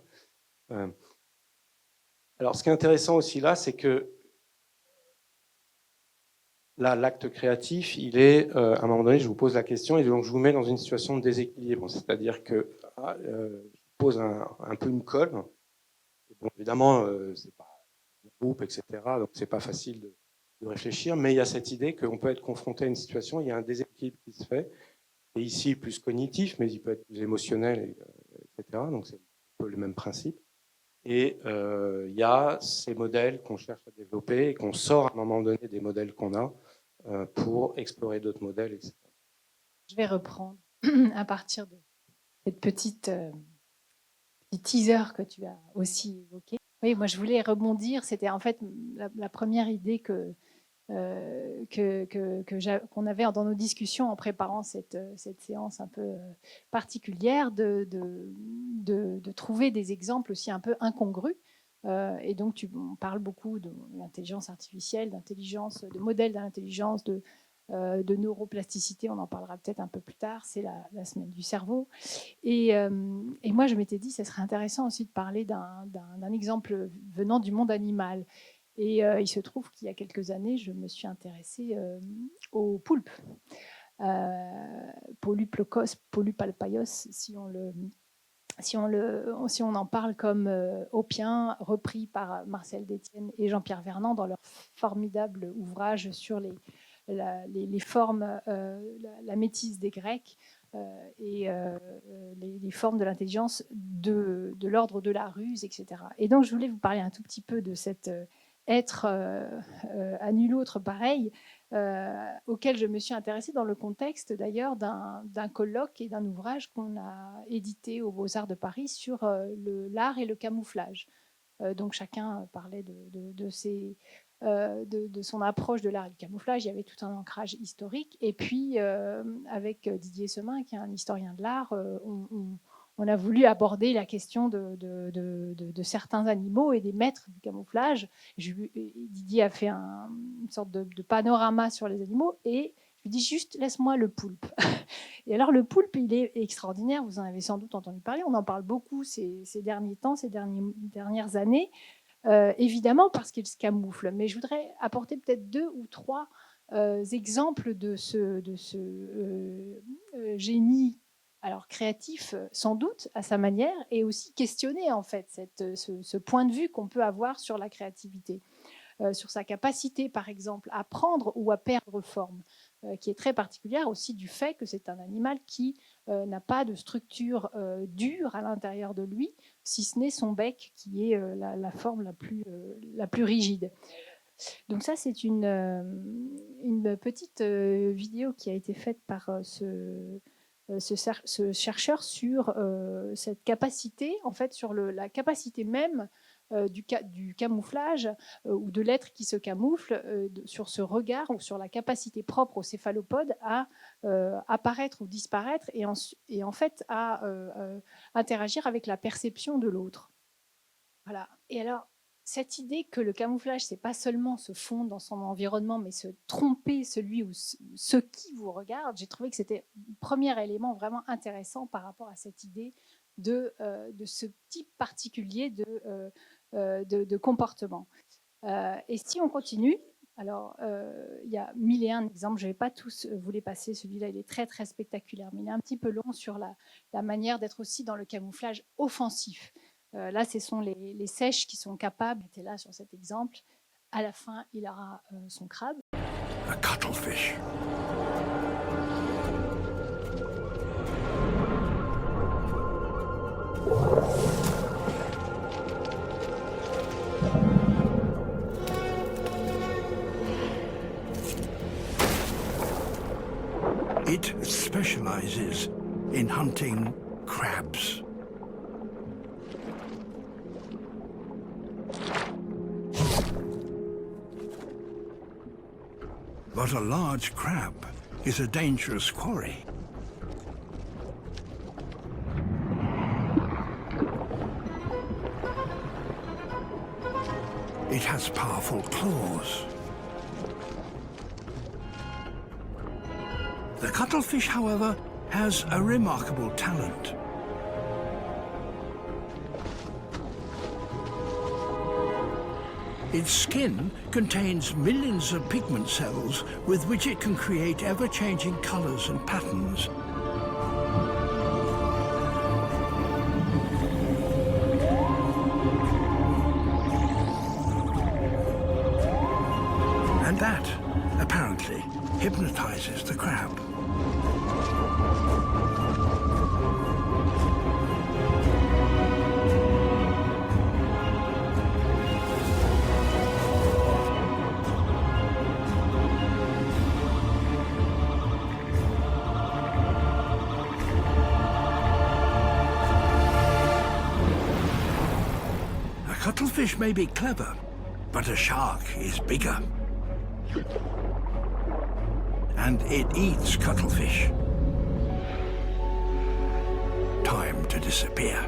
B: Alors, ce qui est intéressant aussi là, c'est que là, l'acte créatif, il est, à un moment donné, je vous pose la question et donc je vous mets dans une situation de déséquilibre. C'est-à-dire que je pose un peu une colle. Bon, évidemment, c'est pas un groupe, etc. Donc, c'est pas facile de réfléchir, mais il y a cette idée qu'on peut être confronté à une situation, il y a un déséquilibre qui se fait. Et ici, plus cognitif, mais il peut être plus émotionnel, etc. Donc, c'est un peu le même principe. Et il y a ces modèles qu'on cherche à développer et qu'on sort à un moment donné des modèles qu'on a pour explorer d'autres modèles, etc.
D: Je vais reprendre à partir de cette petite petit teaser que tu as aussi évoqué. Oui, moi je voulais rebondir. C'était en fait la première idée qu'on avait dans nos discussions en préparant cette séance un peu particulière, de trouver des exemples aussi un peu incongrus. Et donc, on parle beaucoup de l'intelligence artificielle, d'intelligence, de modèles d'intelligence, de neuroplasticité, on en parlera peut-être un peu plus tard, c'est la semaine du cerveau. Et moi, je m'étais dit, ça serait intéressant aussi de parler d'un exemple venant du monde animal. Et il se trouve qu'il y a quelques années, je me suis intéressée aux poulpes. Polyp locos, Polyp alpaios, si on en parle comme Opien, repris par Marcel Détienne et Jean-Pierre Vernant dans leur formidable ouvrage sur les formes, la métisse des Grecs et les formes de l'intelligence de l'ordre de la ruse, etc. Et donc, je voulais vous parler un tout petit peu de cet être à nul autre pareil, auquel je me suis intéressée dans le contexte d'ailleurs d'un colloque et d'un ouvrage qu'on a édité aux Beaux-Arts de Paris sur l'art et le camouflage. Donc chacun parlait de son approche de l'art et du camouflage. Il y avait tout un ancrage historique. Et puis, avec Didier Semin, qui est un historien de l'art, on a voulu aborder la question de certains animaux et des maîtres du camouflage. Didier a fait une sorte de panorama sur les animaux et je lui dis juste, laisse-moi le poulpe. Et alors, le poulpe, il est extraordinaire. Vous en avez sans doute entendu parler. On en parle beaucoup ces derniers temps, ces dernières années, évidemment parce qu'il se camoufle. Mais je voudrais apporter peut-être 2 ou 3 exemples de ce génie, alors créatif sans doute à sa manière, et aussi questionner en fait ce point de vue qu'on peut avoir sur la créativité. Sur sa capacité, par exemple, à prendre ou à perdre forme, qui est très particulière aussi du fait que c'est un animal qui n'a pas de structure dure à l'intérieur de lui, si ce n'est son bec, qui est la forme la plus rigide. Donc ça, c'est une petite vidéo qui a été faite par ce chercheur sur cette capacité, en fait, sur la capacité même du camouflage ou de l'être qui se camoufle, sur ce regard ou sur la capacité propre au céphalopode à apparaître ou disparaître et en fait à interagir avec la perception de l'autre. Voilà. Et alors, cette idée que le camouflage, c'est pas seulement se fondre dans son environnement, mais se tromper celui ou ceux qui vous regardent, j'ai trouvé que c'était le premier élément vraiment intéressant par rapport à cette idée de ce type particulier de comportement. Et si on continue, alors il y a 1001 exemples, je ne vais pas tous vous les passer, celui-là il est très très spectaculaire, mais il est un petit peu long sur la manière d'être aussi dans le camouflage offensif. Là, ce sont les sèches qui sont capables, était là sur cet exemple. À la fin, il aura son crabe.
F: A cuttlefish. It specializes in hunting crabs. But a large crab is a dangerous quarry. It has powerful claws. The cuttlefish, however, has a remarkable talent. Its skin contains millions of pigment cells with which it can create ever-changing colors and patterns. And that, apparently, hypnotizes the crab. A cuttlefish may be clever, but a shark is bigger. And it eats cuttlefish. Time to disappear.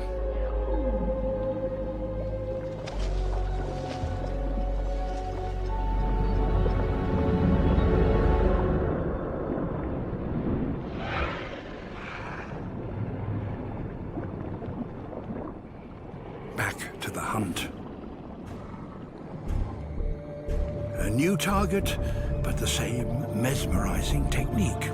F: Back to the hunt. A new target, but the same mesmerizing technique.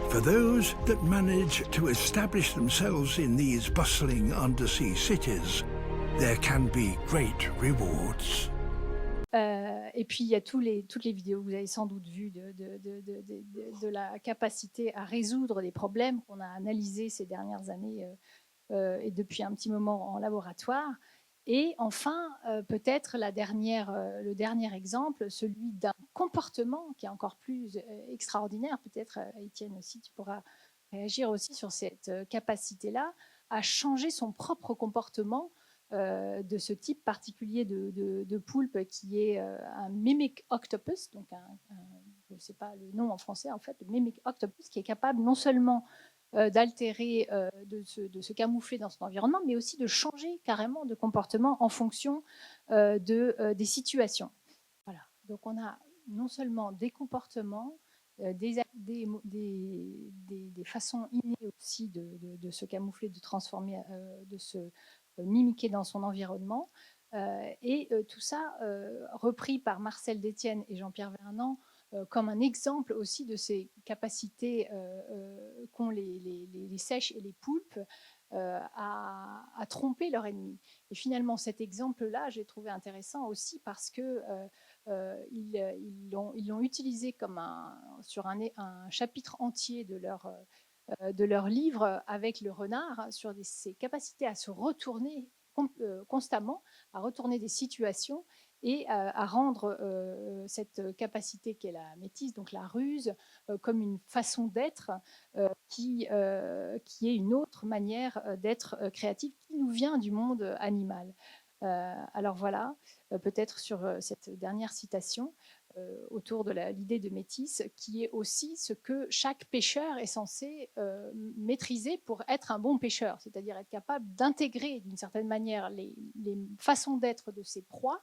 F: For those that manage to establish themselves in these bustling undersea cities, there can be great rewards.
D: Et puis, il y a toutes les vidéos que vous avez sans doute vues de la capacité à résoudre des problèmes qu'on a analysés ces dernières années et depuis un petit moment en laboratoire. Et enfin, peut-être le dernier exemple, celui d'un comportement qui est encore plus extraordinaire. Peut-être, Étienne aussi, tu pourras réagir aussi sur cette capacité-là à changer son propre comportement de ce type particulier de poulpe qui est un mimic octopus, donc je ne sais pas le nom en français en fait, le mimic octopus qui est capable non seulement d'altérer, de se camoufler dans son environnement, mais aussi de changer carrément de comportement en fonction des situations. Voilà. Donc on a non seulement des comportements, des façons innées aussi de se camoufler, de transformer, de se mimiquer dans son environnement. Et tout ça repris par Marcel Détienne et Jean-Pierre Vernant comme un exemple aussi de ces capacités qu'ont les sèches et les poulpes à tromper leur ennemi. Et finalement, cet exemple-là, j'ai trouvé intéressant aussi parce que ils l'ont utilisé comme sur un chapitre entier de leur livre avec le renard sur ses capacités à se retourner constamment, à retourner des situations et à rendre cette capacité qu'est la métisse, donc la ruse, comme une façon d'être qui est une autre manière d'être créative qui nous vient du monde animal. Alors voilà, peut-être sur cette dernière citation, autour de l'idée de métisse, qui est aussi ce que chaque pêcheur est censé maîtriser pour être un bon pêcheur, c'est-à-dire être capable d'intégrer d'une certaine manière les façons d'être de ses proies,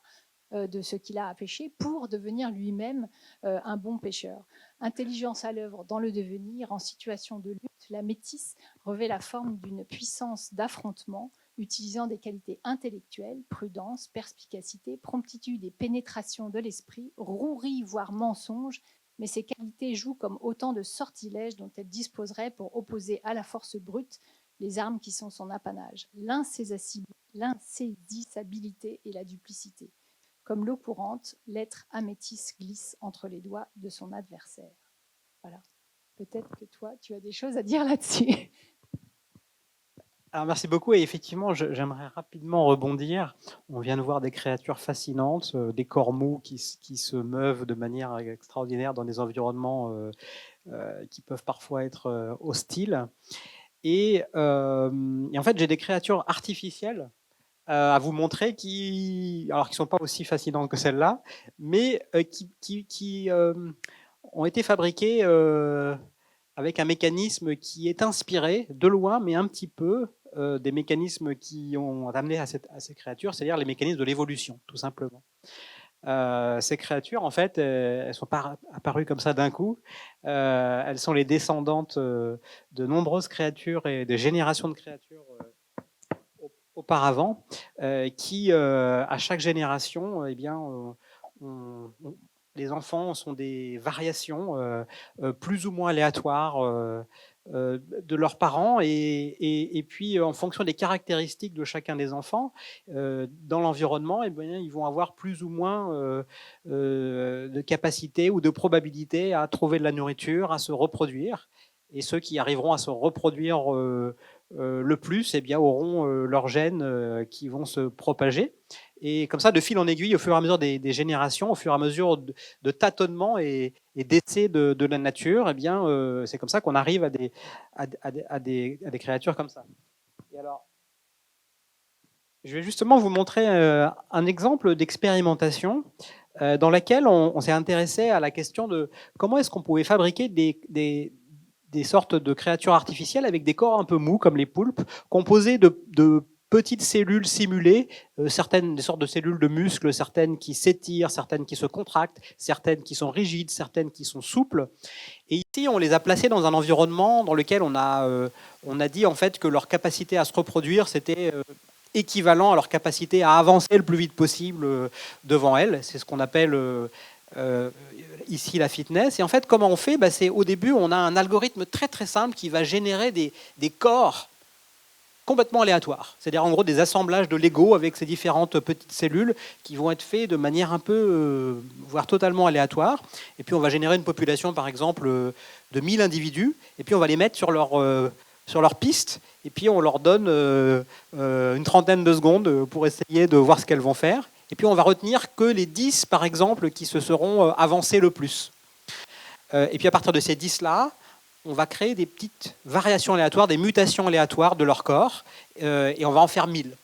D: de ce qu'il a à pêcher, pour devenir lui-même un bon pêcheur. Intelligence à l'œuvre dans le devenir, en situation de lutte, la métisse revêt la forme d'une puissance d'affrontement, utilisant des qualités intellectuelles, prudence, perspicacité, promptitude et pénétration de l'esprit, rouerie voire mensonge, mais ces qualités jouent comme autant de sortilèges dont elle disposerait pour opposer à la force brute les armes qui sont son apanage, l'insaisissabilité et la duplicité. Comme l'eau courante, l'être améthyste glisse entre les doigts de son adversaire. Voilà. Peut-être que toi, tu as des choses à dire là-dessus.
E: Alors merci beaucoup et effectivement j'aimerais rapidement rebondir. On vient de voir des créatures fascinantes, des cormous qui se meuvent de manière extraordinaire dans des environnements qui peuvent parfois être hostiles. Et en fait j'ai des créatures artificielles à vous montrer alors qui sont pas aussi fascinantes que celles-là, mais qui ont été fabriquées avec un mécanisme qui est inspiré de loin, mais un petit peu des mécanismes qui ont amené à ces créatures, c'est-à-dire les mécanismes de l'évolution, tout simplement. Ces créatures, en fait, elles sont pas apparues comme ça d'un coup. Elles sont les descendantes de nombreuses créatures et de générations de créatures auparavant, qui, à chaque génération, eh bien, les enfants sont des variations plus ou moins aléatoires de leurs parents et puis en fonction des caractéristiques de chacun des enfants dans l'environnement, eh bien, ils vont avoir plus ou moins de capacité ou de probabilité à trouver de la nourriture, à se reproduire. Et ceux qui arriveront à se reproduire le plus, eh bien, auront leurs gènes qui vont se propager. Et comme ça, de fil en aiguille, au fur et à mesure des générations, au fur et à mesure de tâtonnements et d'essais de la nature, eh bien, c'est comme ça qu'on arrive à des créatures comme ça. Et alors, je vais justement vous montrer un exemple d'expérimentation dans laquelle on s'est intéressé à la question de comment est-ce qu'on pouvait fabriquer des sortes de créatures artificielles avec des corps un peu mous, comme les poulpes, composés de petites cellules simulées, certaines des sortes de cellules de muscles, certaines qui s'étirent, certaines qui se contractent, certaines qui sont rigides, certaines qui sont souples. Et ici, on les a placées dans un environnement dans lequel on a dit en fait que leur capacité à se reproduire, c'était équivalent à leur capacité à avancer le plus vite possible devant elles. C'est ce qu'on appelle ici la fitness. Et en fait, comment on fait ? C'est au début, on a un algorithme très très simple qui va générer des corps complètement aléatoires. C'est-à-dire en gros des assemblages de Lego avec ces différentes petites cellules qui vont être faits de manière un peu, voire totalement aléatoire. Et puis on va générer une population par exemple de 1000 individus et puis on va les mettre sur leur piste et puis on leur donne une trentaine de secondes pour essayer de voir ce qu'elles vont faire. Et puis on va retenir que les 10 par exemple qui se seront avancés le plus. Et puis à partir de ces 10-là, on va créer des petites variations aléatoires, des mutations aléatoires de leur corps, et on va en faire 1000.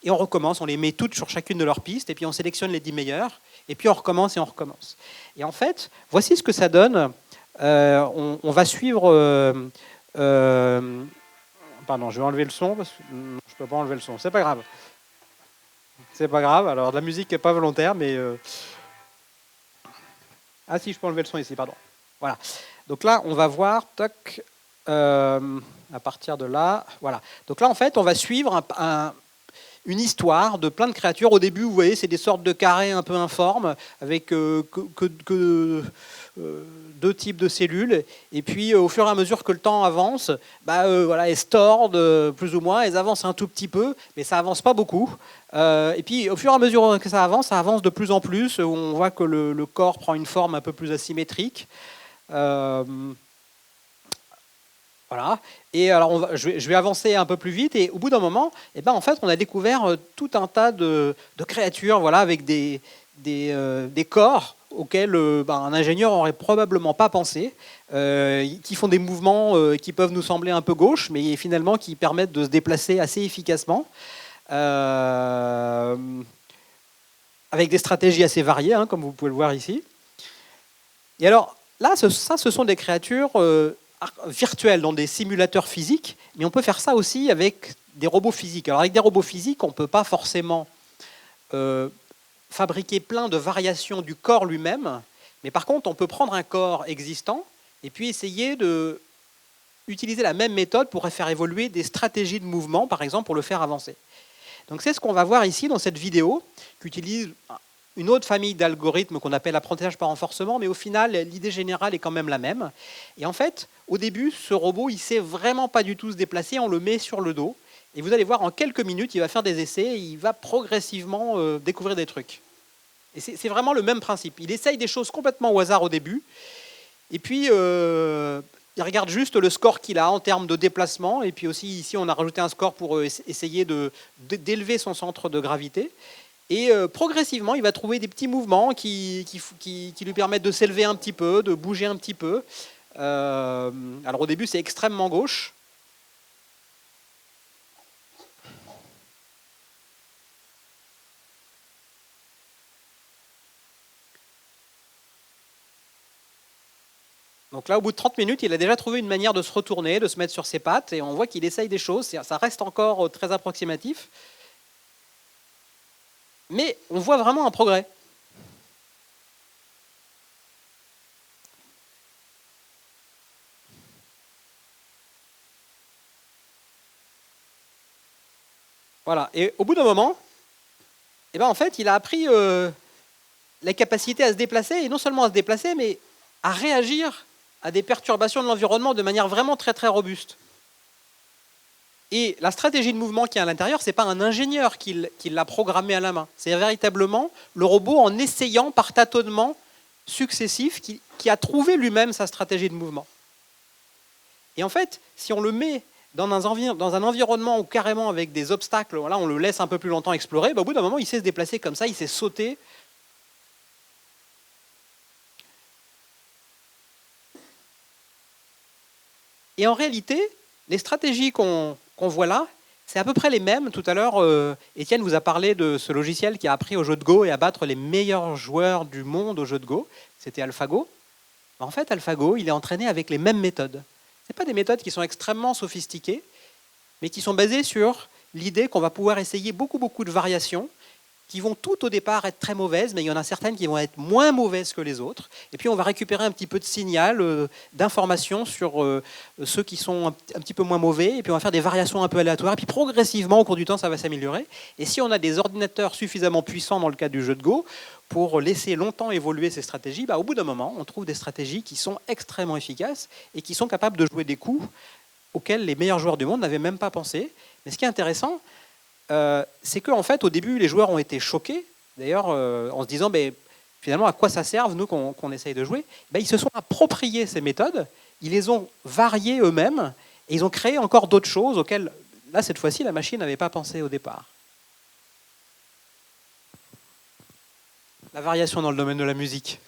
E: Et on recommence, on les met toutes sur chacune de leurs pistes, et puis on sélectionne les 10 meilleures, et puis on recommence et on recommence. Et en fait, voici ce que ça donne. On va suivre... pardon, je vais enlever le son, parce que je ne peux pas enlever le son, c'est pas grave. C'est pas grave, alors la musique n'est pas volontaire, mais... Ah si, je peux enlever le son ici, pardon. Voilà. Donc là, on va voir, toc, à partir de là, voilà. Donc là, en fait, on va suivre une histoire de plein de créatures. Au début, vous voyez, c'est des sortes de carrés un peu informes, avec deux types de cellules. Et puis, au fur et à mesure que le temps avance, voilà, elles se tordent plus ou moins, elles avancent un tout petit peu, mais ça avance pas beaucoup. Et puis, au fur et à mesure que ça avance de plus en plus. On voit que le corps prend une forme un peu plus asymétrique. Voilà. Et alors, je vais avancer un peu plus vite. Et au bout d'un moment, en fait, on a découvert tout un tas de créatures, voilà, avec des corps auxquels un ingénieur n'aurait probablement pas pensé, qui font des mouvements qui peuvent nous sembler un peu gauches, mais finalement qui permettent de se déplacer assez efficacement, avec des stratégies assez variées, hein, comme vous pouvez le voir ici. Et alors, là, ce sont des créatures virtuelles dans des simulateurs physiques, mais on peut faire ça aussi avec des robots physiques. Alors, avec des robots physiques, on ne peut pas forcément fabriquer plein de variations du corps lui-même, mais par contre, on peut prendre un corps existant et puis essayer d'utiliser la même méthode pour faire évoluer des stratégies de mouvement, par exemple, pour le faire avancer. Donc, c'est ce qu'on va voir ici dans cette vidéo, qui utilise une autre famille d'algorithmes qu'on appelle apprentissage par renforcement, mais au final, l'idée générale est quand même la même. Et en fait, au début, ce robot, il ne sait vraiment pas du tout se déplacer, on le met sur le dos, et vous allez voir, en quelques minutes, il va faire des essais, et il va progressivement découvrir des trucs. Et c'est vraiment le même principe. Il essaye des choses complètement au hasard au début, et puis il regarde juste le score qu'il a en termes de déplacement, et puis aussi, ici, on a rajouté un score pour essayer d'élever son centre de gravité. Et progressivement, il va trouver des petits mouvements qui lui permettent de s'élever un petit peu, de bouger un petit peu. Alors au début, c'est extrêmement gauche. Donc là, au bout de 30 minutes, il a déjà trouvé une manière de se retourner, de se mettre sur ses pattes, et on voit qu'il essaye des choses. Ça reste encore très approximatif. Mais on voit vraiment un progrès. Voilà. Et au bout d'un moment, eh ben, en fait, il a appris la capacité à se déplacer, et non seulement à se déplacer, mais à réagir à des perturbations de l'environnement de manière vraiment très très robuste. Et la stratégie de mouvement qui est à l'intérieur, ce n'est pas un ingénieur qui l'a programmé à la main. C'est véritablement le robot, en essayant par tâtonnements successifs, qui a trouvé lui-même sa stratégie de mouvement. Et en fait, si on le met dans un environnement où carrément avec des obstacles, voilà, on le laisse un peu plus longtemps explorer, bah, au bout d'un moment, il sait se déplacer comme ça, il sait sauter. Et en réalité, les stratégies qu'on voit là, c'est à peu près les mêmes. Tout à l'heure, Étienne vous a parlé de ce logiciel qui a appris au jeu de Go et à battre les meilleurs joueurs du monde au jeu de Go. C'était AlphaGo. En fait, AlphaGo, il est entraîné avec les mêmes méthodes. Ce pas des méthodes qui sont extrêmement sophistiquées, mais qui sont basées sur l'idée qu'on va pouvoir essayer beaucoup de variations qui vont tout au départ être très mauvaises, mais il y en a certaines qui vont être moins mauvaises que les autres. Et puis on va récupérer un petit peu de signal, d'informations sur ceux qui sont un petit peu moins mauvais, et puis on va faire des variations un peu aléatoires, et puis progressivement, au cours du temps, ça va s'améliorer. Et si on a des ordinateurs suffisamment puissants dans le cadre du jeu de Go, pour laisser longtemps évoluer ces stratégies, bah, au bout d'un moment, on trouve des stratégies qui sont extrêmement efficaces et qui sont capables de jouer des coups auxquels les meilleurs joueurs du monde n'avaient même pas pensé. Mais ce qui est intéressant, c'est qu'en fait, au début, les joueurs ont été choqués, d'ailleurs, en se disant, finalement, à quoi ça sert, nous, qu'on essaye de jouer. Ils se sont appropriés ces méthodes, ils les ont variées eux-mêmes, et ils ont créé encore d'autres choses auxquelles, là, cette fois-ci, la machine n'avait pas pensé au départ. La variation dans le domaine de la musique.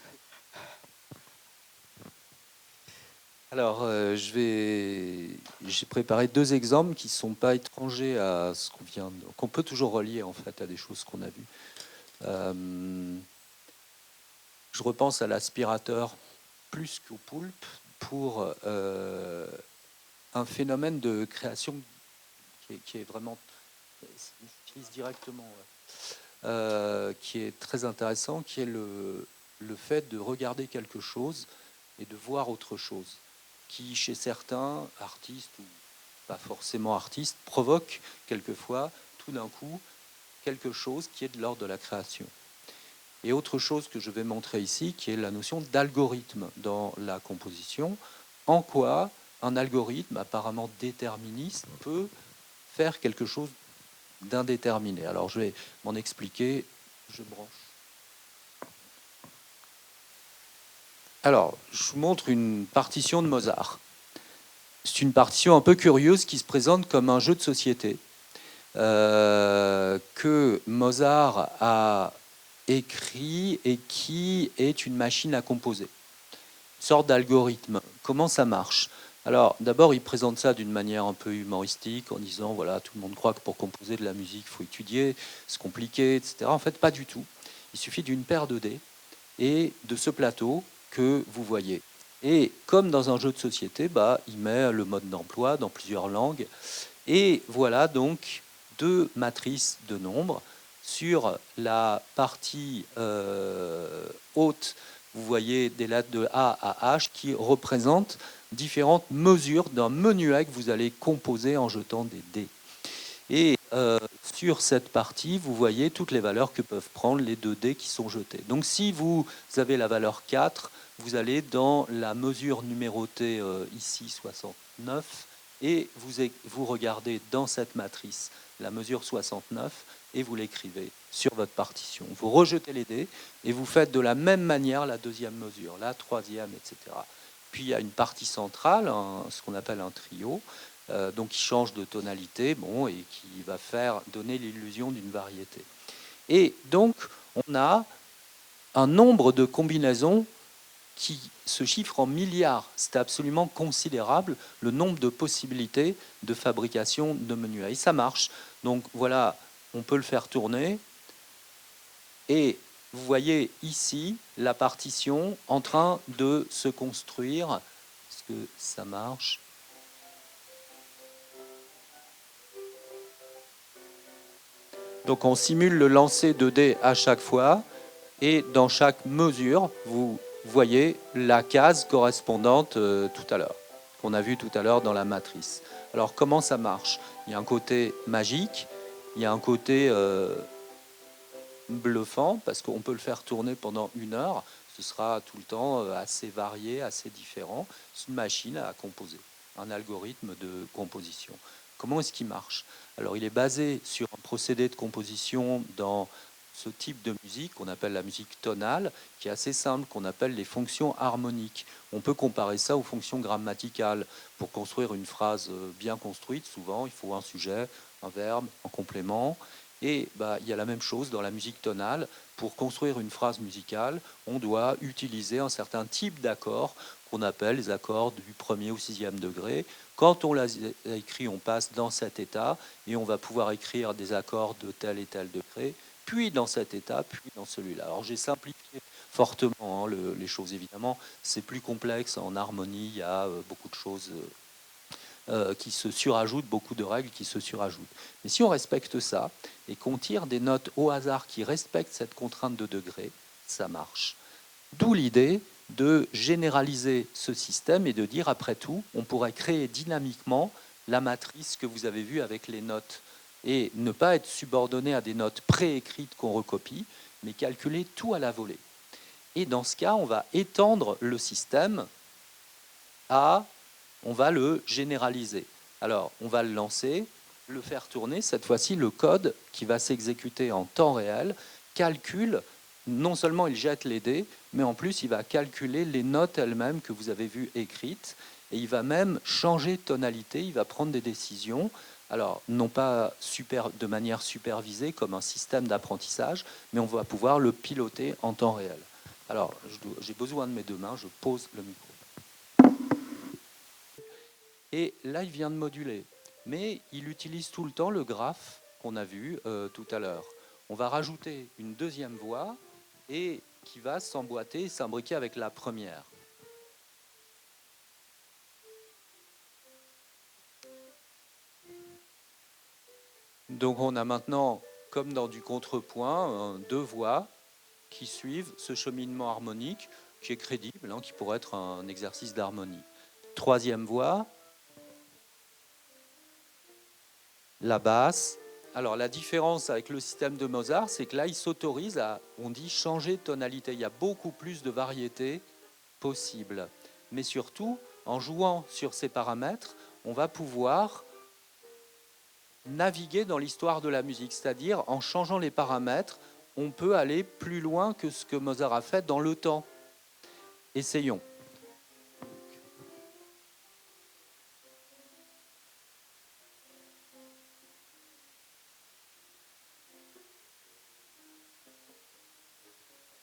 C: Alors, j'ai préparé 2 exemples qui ne sont pas étrangers à ce qu'on peut toujours relier en fait à des choses qu'on a vues. Je repense à l'aspirateur plus qu'au poulpe pour un phénomène de création qui est vraiment, j'utilise directement, qui est très intéressant, qui est le fait de regarder quelque chose et de voir autre chose, qui chez certains artistes ou pas forcément artistes provoque quelquefois tout d'un coup quelque chose qui est de l'ordre de la création. Et autre chose que je vais montrer ici, qui est la notion d'algorithme dans la composition, en quoi un algorithme apparemment déterministe peut faire quelque chose d'indéterminé. Alors je vais m'en expliquer, je branche. Alors, je vous montre une partition de Mozart. C'est une partition un peu curieuse qui se présente comme un jeu de société que Mozart a écrit et qui est une machine à composer. Une sorte d'algorithme. Comment ça marche ? Alors, d'abord, il présente ça d'une manière un peu humoristique en disant, voilà, tout le monde croit que pour composer de la musique, il faut étudier, c'est compliqué, etc. En fait, pas du tout. Il suffit d'une paire de dés et de ce plateau que vous voyez. Et comme dans un jeu de société, il met le mode d'emploi dans plusieurs langues. Et voilà donc 2 matrices de nombres. Sur la partie haute, vous voyez des lettres de A à H qui représentent différentes mesures d'un menuet que vous allez composer en jetant des dés. Et sur cette partie, vous voyez toutes les valeurs que peuvent prendre les 2 dés qui sont jetés. Donc si vous avez la valeur 4, vous allez dans la mesure numérotée ici 69 et vous regardez dans cette matrice la mesure 69 et vous l'écrivez sur votre partition. Vous rejetez les dés et vous faites de la même manière la 2e mesure, la 3e, etc. Puis il y a une partie centrale, ce qu'on appelle un trio, donc qui change de tonalité, et qui va donner l'illusion d'une variété. Et donc, on a un nombre de combinaisons qui se chiffre en milliards. C'est absolument considérable, le nombre de possibilités de fabrication de menuets. Et ça marche. Donc voilà, on peut le faire tourner. Et vous voyez ici la partition en train de se construire Est-ce que ça marche? Donc on simule le lancer de dés à chaque fois et dans chaque mesure, vous voyez la case correspondante tout à l'heure, qu'on a vu tout à l'heure dans la matrice. Alors comment ça marche? Il y a un côté magique, il y a un côté bluffant parce qu'on peut le faire tourner pendant 1 heure. Ce sera tout le temps assez varié, assez différent. C'est une machine à composer, un algorithme de composition. Comment est-ce qu'il marche? Alors, il est basé sur un procédé de composition dans ce type de musique qu'on appelle la musique tonale, qui est assez simple, qu'on appelle les fonctions harmoniques. On peut comparer ça aux fonctions grammaticales. Pour construire une phrase bien construite, souvent, il faut un sujet, un verbe, un complément. Et il y a la même chose dans la musique tonale. Pour construire une phrase musicale, on doit utiliser un certain type d'accords qu'on appelle les accords du 1er au 6e degré. Quand on les écrit, on passe dans cet état et on va pouvoir écrire des accords de tel et tel degré, puis dans cet état, puis dans celui-là. Alors j'ai simplifié fortement les choses, évidemment. C'est plus complexe en harmonie, il y a beaucoup de choses qui se surajoutent, beaucoup de règles qui se surajoutent. Mais si on respecte ça et qu'on tire des notes au hasard qui respectent cette contrainte de degré, ça marche. D'où l'idée de généraliser ce système et de dire, après tout, on pourrait créer dynamiquement la matrice que vous avez vue avec les notes et ne pas être subordonné à des notes préécrites qu'on recopie, mais calculer tout à la volée. Et dans ce cas, on va étendre le système on va le généraliser. Alors, on va le lancer, le faire tourner. Cette fois-ci, le code qui va s'exécuter en temps réel calcule, non seulement il jette les dés, mais en plus, il va calculer les notes elles-mêmes que vous avez vues écrites. Et il va même changer de tonalité, il va prendre des décisions. Alors, non pas de manière supervisée comme un système d'apprentissage, mais on va pouvoir le piloter en temps réel. Alors, j'ai besoin de mes 2 mains, je pose le micro. Et là, il vient de moduler. Mais il utilise tout le temps le graphe qu'on a vu tout à l'heure. On va rajouter une 2e voix et qui va s'emboîter et s'imbriquer avec la première. Donc on a maintenant, comme dans du contrepoint, 2 voix qui suivent ce cheminement harmonique qui est crédible, qui pourrait être un exercice d'harmonie. 3e voix. La basse. Alors la différence avec le système de Mozart, c'est que là, il s'autorise à, on dit, changer de tonalité. Il y a beaucoup plus de variétés possibles. Mais surtout, en jouant sur ces paramètres, on va pouvoir naviguer dans l'histoire de la musique. C'est-à-dire, en changeant les paramètres, on peut aller plus loin que ce que Mozart a fait dans le temps. Essayons.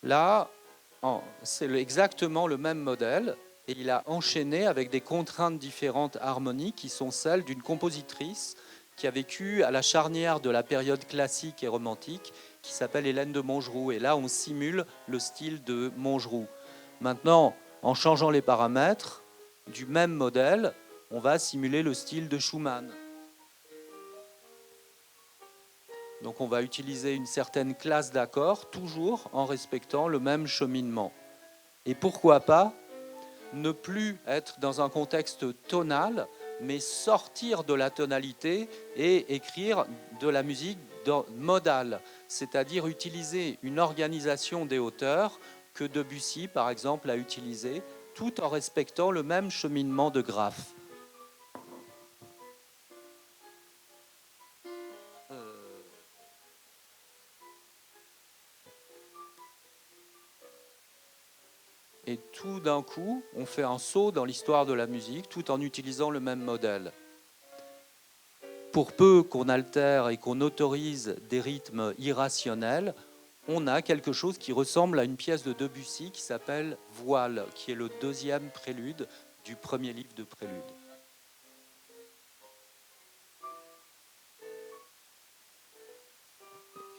C: Là, c'est exactement le même modèle et il a enchaîné avec des contraintes différentes harmoniques qui sont celles d'une compositrice qui a vécu à la charnière de la période classique et romantique qui s'appelle Hélène de Montgeroux. Et là, on simule le style de Montgeroux. Maintenant, en changeant les paramètres du même modèle, on va simuler le style de Schumann. Donc on va utiliser une certaine classe d'accords, toujours en respectant le même cheminement. Et pourquoi pas ne plus être dans un contexte tonal, mais sortir de la tonalité et écrire de la musique modale, c'est-à-dire utiliser une organisation des hauteurs que Debussy, par exemple, a utilisée, tout en respectant le même cheminement de graphe. Et tout d'un coup, on fait un saut dans l'histoire de la musique tout en utilisant le même modèle. Pour peu qu'on altère et qu'on autorise des rythmes irrationnels, on a quelque chose qui ressemble à une pièce de Debussy qui s'appelle Voile, qui est le 2e prélude du 1er livre de prélude.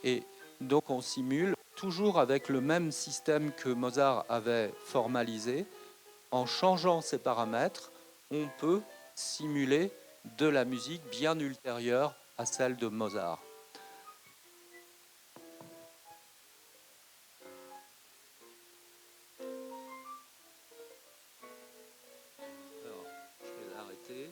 C: Et donc on simule toujours avec le même système que Mozart avait formalisé, en changeant ces paramètres, on peut simuler de la musique bien ultérieure à celle de Mozart. Alors, je vais l'arrêter.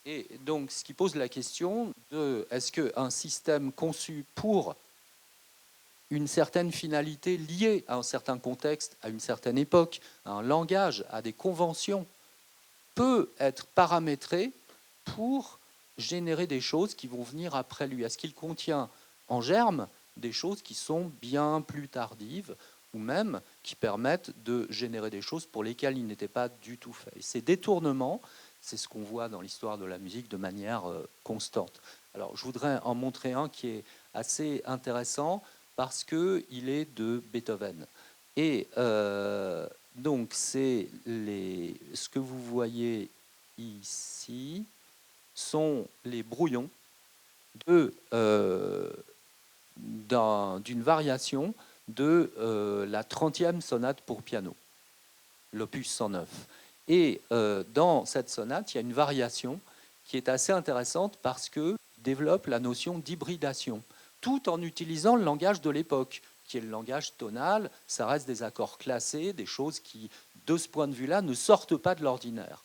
C: Et donc, ce qui pose la question de est-ce qu'un système conçu pour une certaine finalité liée à un certain contexte, à une certaine époque, à un langage, à des conventions, peut être paramétré pour générer des choses qui vont venir après lui. Est-ce qu'il contient en germe des choses qui sont bien plus tardives ou même qui permettent de générer des choses pour lesquelles il n'était pas du tout fait. Et ces détournements, c'est ce qu'on voit dans l'histoire de la musique de manière constante. Alors, je voudrais en montrer un qui est assez intéressant parce qu'il est de Beethoven. Et donc, c'est ce que vous voyez ici sont les brouillons d'une variation de la 30e sonate pour piano, l'opus 109. Et dans cette sonate, il y a une variation qui est assez intéressante parce qu'elle développe la notion d'hybridation, tout en utilisant le langage de l'époque, qui est le langage tonal. Ça reste des accords classés, des choses qui, de ce point de vue-là, ne sortent pas de l'ordinaire.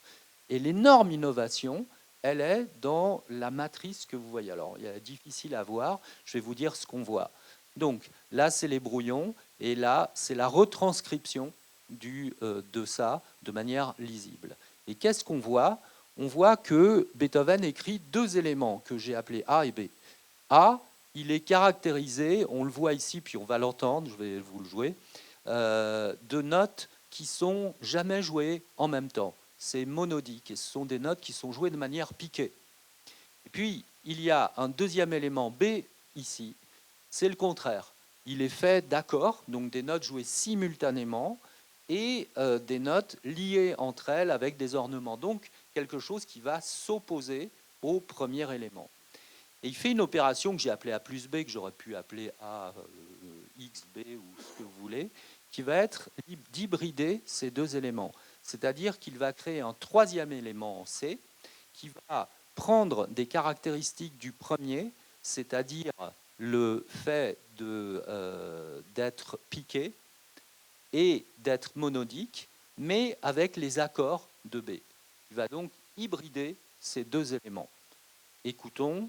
C: Et l'énorme innovation, elle est dans la matrice que vous voyez. Alors, il est difficile à voir, je vais vous dire ce qu'on voit. Donc, là, c'est les brouillons, et là, c'est la retranscription de ça de manière lisible. Et qu'est-ce qu'on voit? On voit que Beethoven écrit deux éléments que j'ai appelés A et B. A, il est caractérisé, on le voit ici, puis on va l'entendre, je vais vous le jouer, de notes qui sont jamais jouées en même temps. C'est monodique, et ce sont des notes qui sont jouées de manière piquée. Et puis, il y a un deuxième élément B ici, c'est le contraire. Il est fait d'accords, donc des notes jouées simultanément, et des notes liées entre elles avec des ornements. Donc, quelque chose qui va s'opposer au premier élément. Et il fait une opération que j'ai appelée A plus B, que j'aurais pu appeler A X, B ou ce que vous voulez, qui va être d'hybrider ces deux éléments. C'est-à-dire qu'il va créer un troisième élément en C, qui va prendre des caractéristiques du premier, c'est-à-dire le fait d'être piqué et d'être monodique, mais avec les accords de B. Il va donc hybrider ces deux éléments. Écoutons.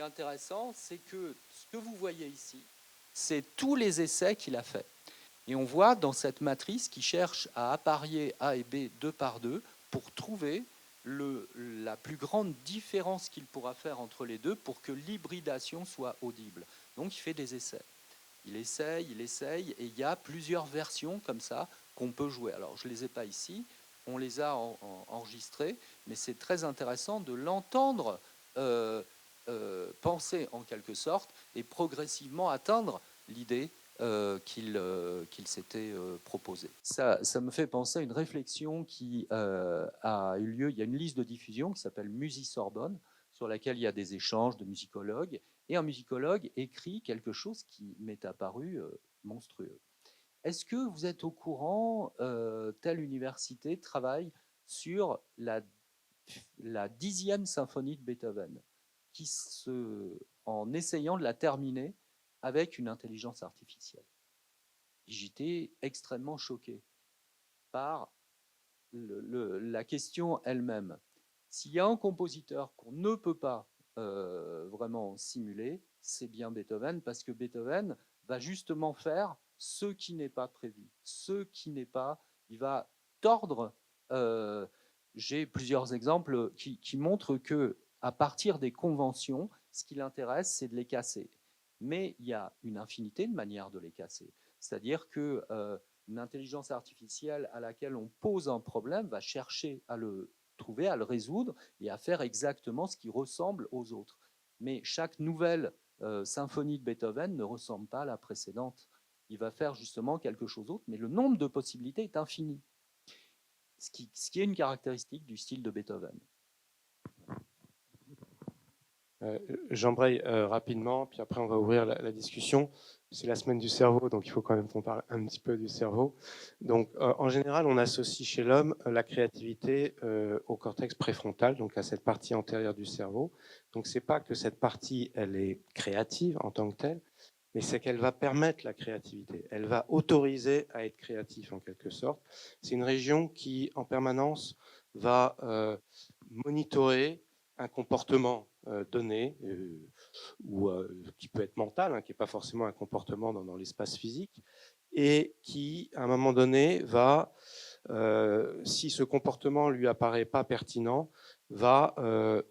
C: Intéressant, c'est que ce que vous voyez ici, c'est tous les essais qu'il a fait. Et on voit dans cette matrice qu'il cherche à apparier A et B deux par deux pour trouver la plus grande différence qu'il pourra faire entre les deux pour que l'hybridation soit audible. Donc il fait des essais. Il essaye, et il y a plusieurs versions comme ça qu'on peut jouer. Alors je ne les ai pas ici, on les a enregistrées, mais c'est très intéressant de l'entendre penser en quelque sorte et progressivement atteindre l'idée qu'il s'était proposé. Ça me fait penser à une réflexion qui a eu lieu. Il y a une liste de diffusion qui s'appelle Musisorbonne, sur laquelle il y a des échanges de musicologues, et un musicologue écrit quelque chose qui m'est apparu monstrueux. Est-ce que vous êtes au courant, telle université travaille sur la 10e symphonie de Beethoven, en essayant de la terminer avec une intelligence artificielle. J'étais extrêmement choqué par la question elle-même. S'il y a un compositeur qu'on ne peut pas vraiment simuler, c'est bien Beethoven, parce que Beethoven va justement faire ce qui n'est pas prévu, ce qui n'est pas... Il va tordre... J'ai plusieurs exemples qui montrent que à partir des conventions, ce qui l'intéresse, c'est de les casser. Mais il y a une infinité de manières de les casser. C'est-à-dire qu'une intelligence artificielle à laquelle on pose un problème va chercher à le trouver, à le résoudre et à faire exactement ce qui ressemble aux autres. Mais chaque nouvelle symphonie de Beethoven ne ressemble pas à la précédente. Il va faire justement quelque chose d'autre, mais le nombre de possibilités est infini. Ce qui est une caractéristique du style de Beethoven.
B: J'embraye rapidement, puis après on va ouvrir la discussion. C'est la semaine du cerveau, donc il faut quand même qu'on parle un petit peu du cerveau. Donc en général, on associe chez l'homme la créativité au cortex préfrontal, donc à cette partie antérieure du cerveau. Donc c'est pas que cette partie, elle est créative en tant que telle, mais c'est qu'elle va permettre la créativité. Elle va autoriser à être créatif en quelque sorte. C'est une région qui, en permanence, va monitorer un comportement donné, ou qui peut être mental, hein, qui n'est pas forcément un comportement dans l'espace physique, et qui, à un moment donné, va, si ce comportement lui apparaît pas pertinent, va,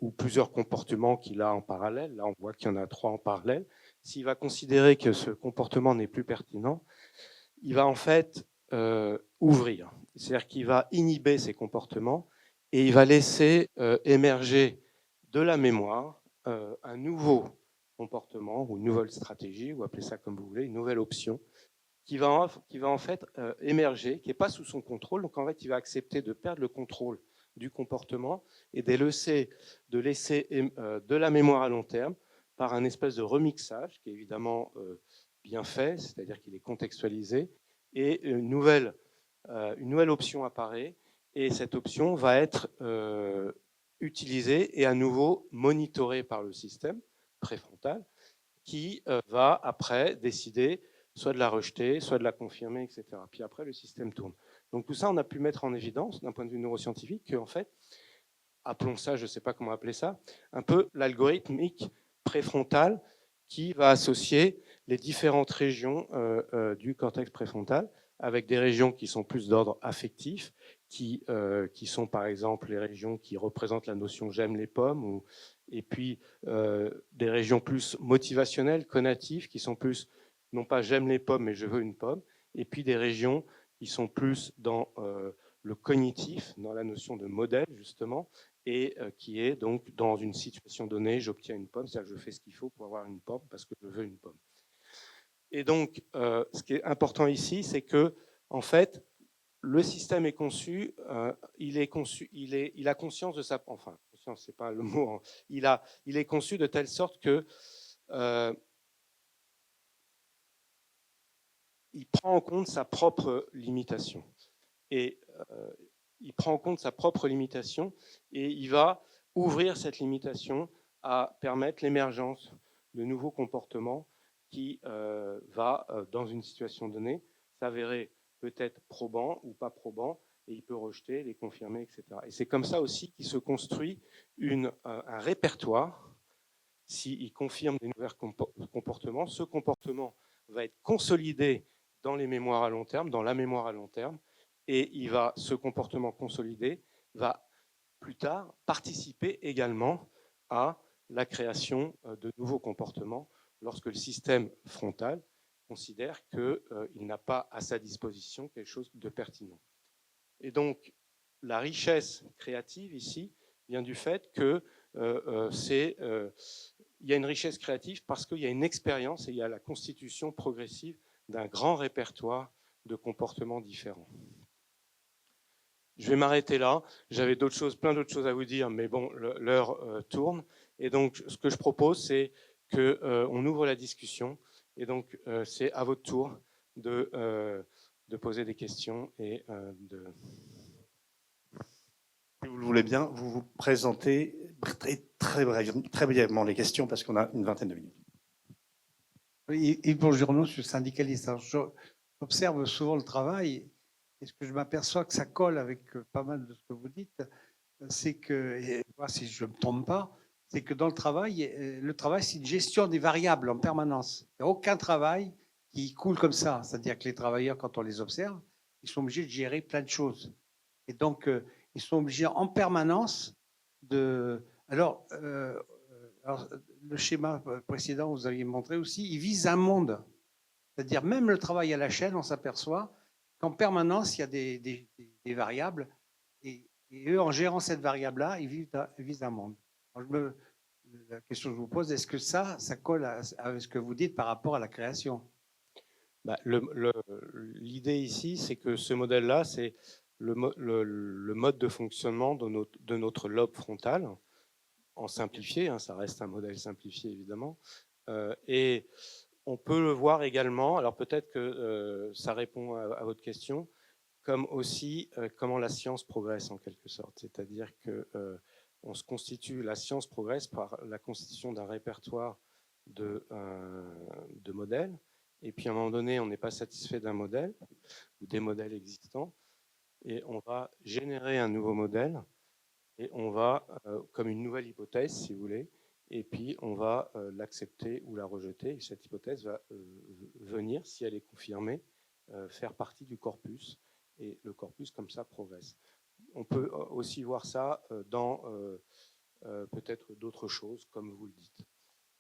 B: ou plusieurs comportements qu'il a en parallèle, là on voit qu'il y en a 3 en parallèle, s'il va considérer que ce comportement n'est plus pertinent, il va en fait ouvrir. C'est-à-dire qu'il va inhiber ces comportements et il va laisser émerger de la mémoire un nouveau comportement ou une nouvelle stratégie, ou appelez ça comme vous voulez, une nouvelle option, qui va en fait émerger, qui n'est pas sous son contrôle. Donc en fait, il va accepter de perdre le contrôle du comportement et de laisser de la mémoire à long terme par un espèce de remixage qui est évidemment bien fait, c'est-à-dire qu'il est contextualisé, et une nouvelle option apparaît, et cette option va être utilisée et à nouveau monitorée par le système préfrontal, qui va après décider soit de la rejeter, soit de la confirmer, etc. Puis après, le système tourne. Donc tout ça, on a pu mettre en évidence, d'un point de vue neuroscientifique, qu'en fait, appelons ça, je ne sais pas comment appeler ça, un peu l'algorithmique préfrontale qui va associer les différentes régions du cortex préfrontal, avec des régions qui sont plus d'ordre affectif, qui sont par exemple les régions qui représentent la notion j'aime les pommes, et puis des régions plus motivationnelles, connatives, qui sont plus non pas j'aime les pommes mais je veux une pomme, et puis des régions qui sont plus dans le cognitif, dans la notion de modèle justement, et qui est donc dans une situation donnée, j'obtiens une pomme, c'est-à-dire que je fais ce qu'il faut pour avoir une pomme parce que je veux une pomme. Et donc, ce qui est important ici, c'est que, en fait, le système est conçu, il a conscience de sa, enfin, conscience, c'est pas le mot, hein, il est conçu de telle sorte que il prend en compte sa propre limitation. Et il prend en compte sa propre limitation et il va ouvrir cette limitation à permettre l'émergence de nouveaux comportements qui va, dans une situation donnée, s'avérer peut-être probant ou pas probant, et il peut rejeter, les confirmer, etc. Et c'est comme ça aussi qu'il se construit un répertoire. S'il confirme des nouveaux comportements, ce comportement va être consolidé dans les mémoires à long terme, dans la mémoire à long terme, et ce comportement consolidé va plus tard participer également à la création de nouveaux comportements lorsque le système frontal considère qu'il n'a pas à sa disposition quelque chose de pertinent. Et donc, la richesse créative ici vient du fait que il y a une richesse créative parce qu'il y a une expérience et il y a la constitution progressive d'un grand répertoire de comportements différents. Je vais m'arrêter là. J'avais plein d'autres choses à vous dire, mais bon, l'heure tourne. Et donc, ce que je propose, c'est qu'on ouvre la discussion. Et donc, c'est à votre tour de poser des questions et de...
A: Si vous le voulez bien, vous vous présentez très brièvement les questions parce qu'on a une vingtaine de minutes.
G: Oui, Yves Bourgeois, je suis syndicaliste. Alors, j'observe souvent le travail et ce que je m'aperçois que ça colle avec pas mal de ce que vous dites, c'est que, et moi, si je ne me trompe pas, c'est que dans le travail, c'est une gestion des variables en permanence. Il n'y a aucun travail qui coule comme ça. C'est-à-dire que les travailleurs, quand on les observe, ils sont obligés de gérer plein de choses. Et donc, ils sont obligés en permanence de... Alors, le schéma précédent, vous aviez montré aussi, il vise un monde. C'est-à-dire, même le travail à la chaîne, on s'aperçoit qu'en permanence, il y a des variables. Et eux, en gérant cette variable-là, ils visent un monde. Alors, la question que je vous pose, est-ce que ça colle avec ce que vous dites par rapport à la création?
B: L'idée ici, c'est que ce modèle-là, c'est le mode de fonctionnement de notre lobe frontal, en simplifié, hein, ça reste un modèle simplifié évidemment, et on peut le voir également, alors peut-être que ça répond à votre question, comme aussi comment la science progresse en quelque sorte, c'est-à-dire que la science progresse par la constitution d'un répertoire de modèles, et puis à un moment donné, on n'est pas satisfait d'un modèle ou des modèles existants, et on va générer un nouveau modèle, et on va, comme une nouvelle hypothèse, si vous voulez, et puis on va l'accepter ou la rejeter, et cette hypothèse va venir, si elle est confirmée, faire partie du corpus, et le corpus, comme ça, progresse. On peut aussi voir ça dans peut-être d'autres choses, comme vous le dites.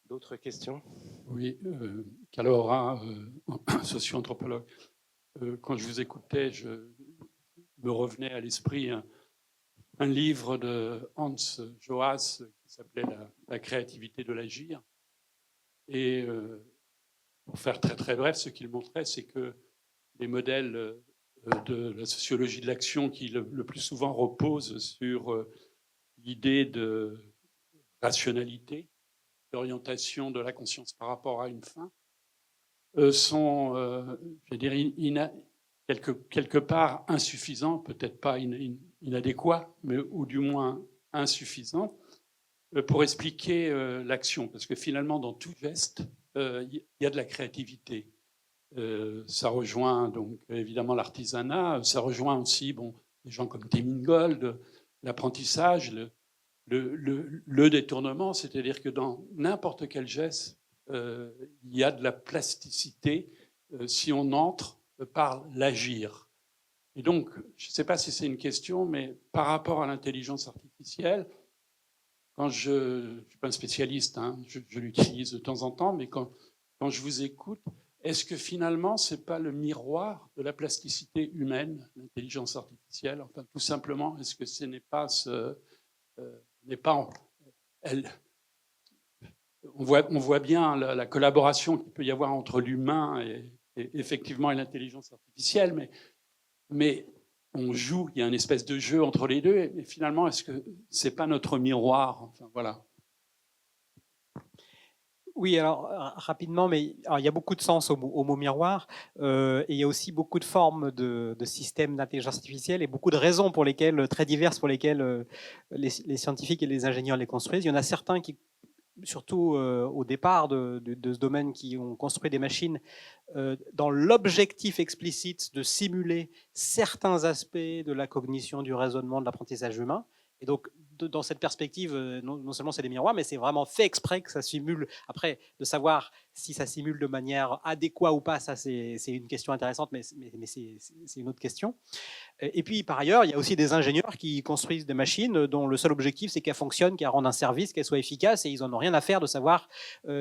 B: D'autres questions?
H: Oui, Calora, socio-anthropologue. Quand je vous écoutais, me revenait à l'esprit un livre de Hans Joas qui s'appelait La créativité de l'agir. Et pour faire très très bref, ce qu'il montrait, c'est que les modèles de la sociologie de l'action qui le plus souvent reposent sur l'idée de rationalité, d'orientation de la conscience par rapport à une fin, sont, je veux dire, quelque part insuffisants, peut-être pas inadéquats, mais ou du moins insuffisants, pour expliquer l'action. Parce que finalement, dans tout geste, il y a de la créativité. Ça rejoint donc évidemment l'artisanat, ça rejoint aussi des gens comme Tim Ingold, l'apprentissage, le détournement, c'est-à-dire que dans n'importe quel geste, il y a de la plasticité si on entre par l'agir. Et donc, je ne sais pas si c'est une question, mais par rapport à l'intelligence artificielle, quand je ne suis pas un spécialiste, hein, je l'utilise de temps en temps, mais quand je vous écoute, est-ce que finalement, ce n'est pas le miroir de la plasticité humaine, l'intelligence artificielle? Enfin, tout simplement, est-ce que ce n'est pas on voit bien la collaboration qu'il peut y avoir entre l'humain et effectivement et l'intelligence artificielle, mais on joue, il y a une espèce de jeu entre les deux, et finalement, est-ce que c'est pas notre miroir? Enfin, voilà.
E: Oui, alors rapidement, mais alors, il y a beaucoup de sens au mot miroir, et il y a aussi beaucoup de formes de systèmes d'intelligence artificielle et beaucoup de raisons pour lesquelles, très diverses, pour lesquelles les scientifiques et les ingénieurs les construisent. Il y en a certains qui, surtout au départ de ce domaine, qui ont construit des machines dans l'objectif explicite de simuler certains aspects de la cognition, du raisonnement, de l'apprentissage humain. Et donc, dans cette perspective, non seulement c'est des miroirs, mais c'est vraiment fait exprès que ça simule. Après, de savoir si ça simule de manière adéquate ou pas, ça c'est une question intéressante, mais c'est une autre question. Et puis, par ailleurs, il y a aussi des ingénieurs qui construisent des machines dont le seul objectif, c'est qu'elles fonctionnent, qu'elles rendent un service, qu'elles soient efficaces, et ils n'en ont rien à faire de savoir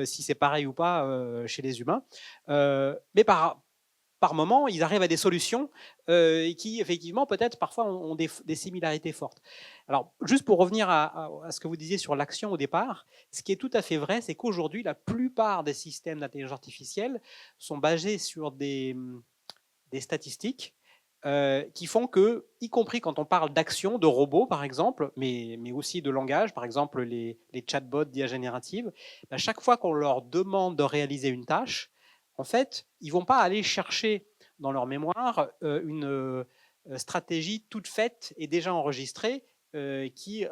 E: si c'est pareil ou pas chez les humains. Mais par par moment, ils arrivent à des solutions qui, effectivement, peut-être parfois ont des similarités fortes. Alors, juste pour revenir à ce que vous disiez sur l'action au départ, ce qui est tout à fait vrai, c'est qu'aujourd'hui, la plupart des systèmes d'intelligence artificielle sont basés sur des statistiques qui font que, y compris quand on parle d'action, de robots par exemple, mais aussi de langage, par exemple les chatbots d'IA générative, à chaque fois qu'on leur demande de réaliser une tâche, en fait, ils ne vont pas aller chercher dans leur mémoire une stratégie toute faite et déjà enregistrée qui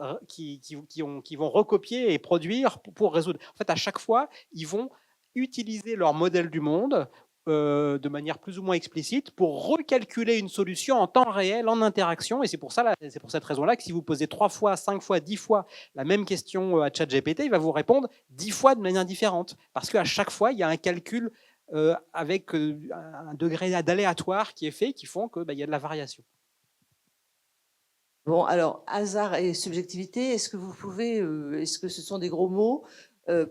E: vont recopier et produire pour résoudre. En fait, à chaque fois, ils vont utiliser leur modèle du monde de manière plus ou moins explicite pour recalculer une solution en temps réel, en interaction. Et c'est pour cette raison-là que si vous posez 3 fois, 5 fois, 10 fois la même question à ChatGPT, il va vous répondre 10 fois de manière différente. Parce qu'à chaque fois, il y a un calcul avec un degré d'aléatoire qui est fait, qui font qu'il y a de la variation.
I: Bon, alors, hasard et subjectivité, est-ce que vous pouvez, est-ce que ce sont des gros mots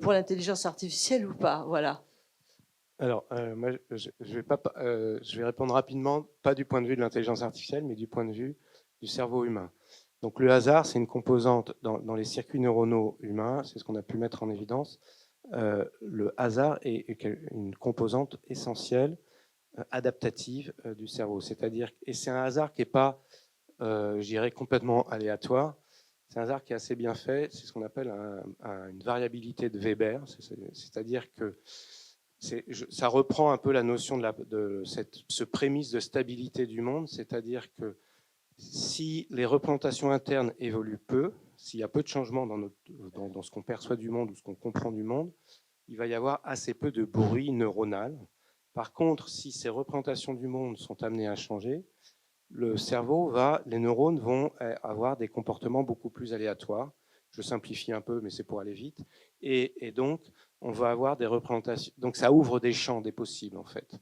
I: pour l'intelligence artificielle ou pas? Voilà.
B: Alors, moi, je vais répondre rapidement, pas du point de vue de l'intelligence artificielle, mais du point de vue du cerveau humain. Donc, le hasard, c'est une composante dans les circuits neuronaux humains, c'est ce qu'on a pu mettre en évidence. Le hasard est une composante essentielle, adaptative du cerveau. C'est-à-dire, et c'est un hasard qui n'est pas, je dirais, complètement aléatoire. C'est un hasard qui est assez bien fait. C'est ce qu'on appelle une variabilité de Weber. C'est-à-dire que ça reprend un peu la notion de ce prémisse de stabilité du monde, c'est-à-dire que si les représentations internes évoluent peu, s'il y a peu de changements dans ce qu'on perçoit du monde ou ce qu'on comprend du monde, il va y avoir assez peu de bruit neuronal. Par contre, si ces représentations du monde sont amenées à changer, les neurones vont avoir des comportements beaucoup plus aléatoires. Je simplifie un peu, mais c'est pour aller vite. Et donc, on va avoir des représentations. Donc, ça ouvre des champs, des possibles, en fait.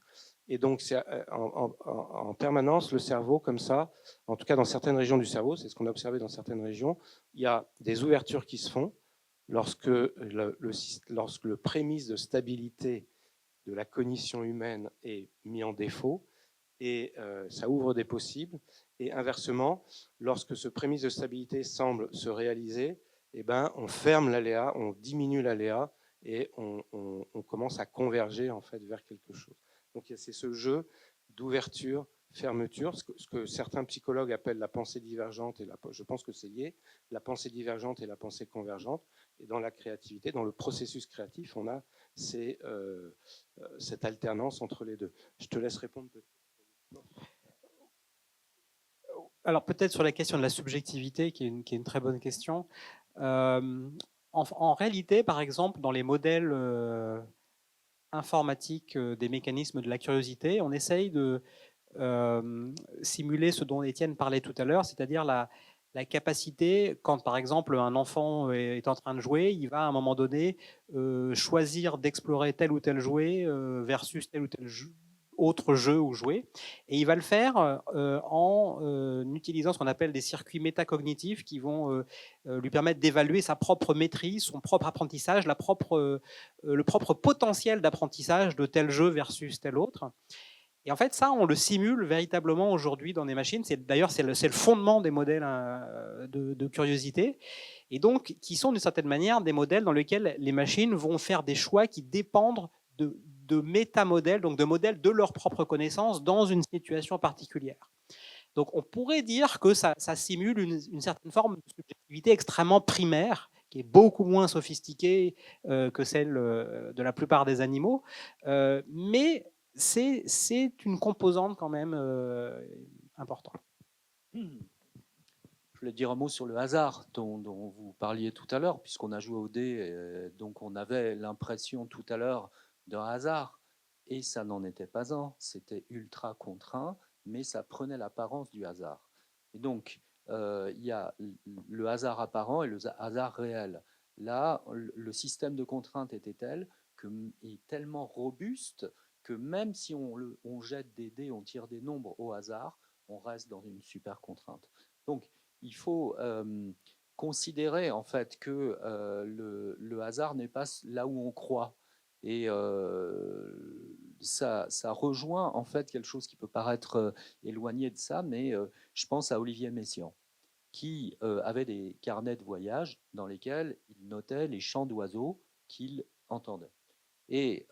B: Et donc, c'est en permanence, le cerveau, comme ça, en tout cas dans certaines régions du cerveau, c'est ce qu'on a observé dans certaines régions, il y a des ouvertures qui se font lorsque le prémisse de stabilité de la cognition humaine est mis en défaut, et ça ouvre des possibles. Et inversement, lorsque ce prémisse de stabilité semble se réaliser, eh ben, on ferme l'aléa, on diminue l'aléa et on commence à converger en fait vers quelque chose. Donc c'est ce jeu d'ouverture, fermeture, ce que certains psychologues appellent la pensée divergente, et je pense que c'est lié, la pensée divergente et la pensée convergente. Et dans la créativité, dans le processus créatif, on a cette alternance entre les deux. Je te laisse répondre.
E: Alors peut-être sur la question de la subjectivité, qui est une très bonne question. En réalité, par exemple, dans les modèles informatiques des mécanismes de la curiosité, on essaye de simuler ce dont Étienne parlait tout à l'heure, c'est-à-dire la capacité, quand par exemple un enfant est en train de jouer, il va à un moment donné choisir d'explorer tel ou tel jouet versus tel ou tel autre jeu ou jouet, et il va le faire en utilisant ce qu'on appelle des circuits métacognitifs qui vont lui permettre d'évaluer sa propre maîtrise, son propre apprentissage, le propre potentiel d'apprentissage de tel jeu versus tel autre. Et en fait, ça, on le simule véritablement aujourd'hui dans des machines. D'ailleurs, c'est le fondement des modèles de curiosité, et donc qui sont d'une certaine manière des modèles dans lesquels les machines vont faire des choix qui dépendent de métamodèles, donc de modèles de leur propre connaissance dans une situation particulière. Donc on pourrait dire que ça simule une certaine forme de subjectivité extrêmement primaire, qui est beaucoup moins sophistiquée que celle de la plupart des animaux, mais c'est une composante quand même importante.
C: Je voulais dire un mot sur le hasard dont vous parliez tout à l'heure, puisqu'on a joué au dé, donc on avait l'impression tout à l'heure d'un hasard, et ça n'en était pas un, c'était ultra contraint, mais ça prenait l'apparence du hasard. Et donc, il y a le hasard apparent et le hasard réel. Là, le système de contraintes était tel est tellement robuste que même si on jette des dés, on tire des nombres au hasard, on reste dans une super contrainte. Donc, il faut considérer en fait que le hasard n'est pas là où on croit. Et ça rejoint en fait quelque chose qui peut paraître éloigné de ça, mais je pense à Olivier Messiaen, qui avait des carnets de voyage dans lesquels il notait les chants d'oiseaux qu'il entendait. Et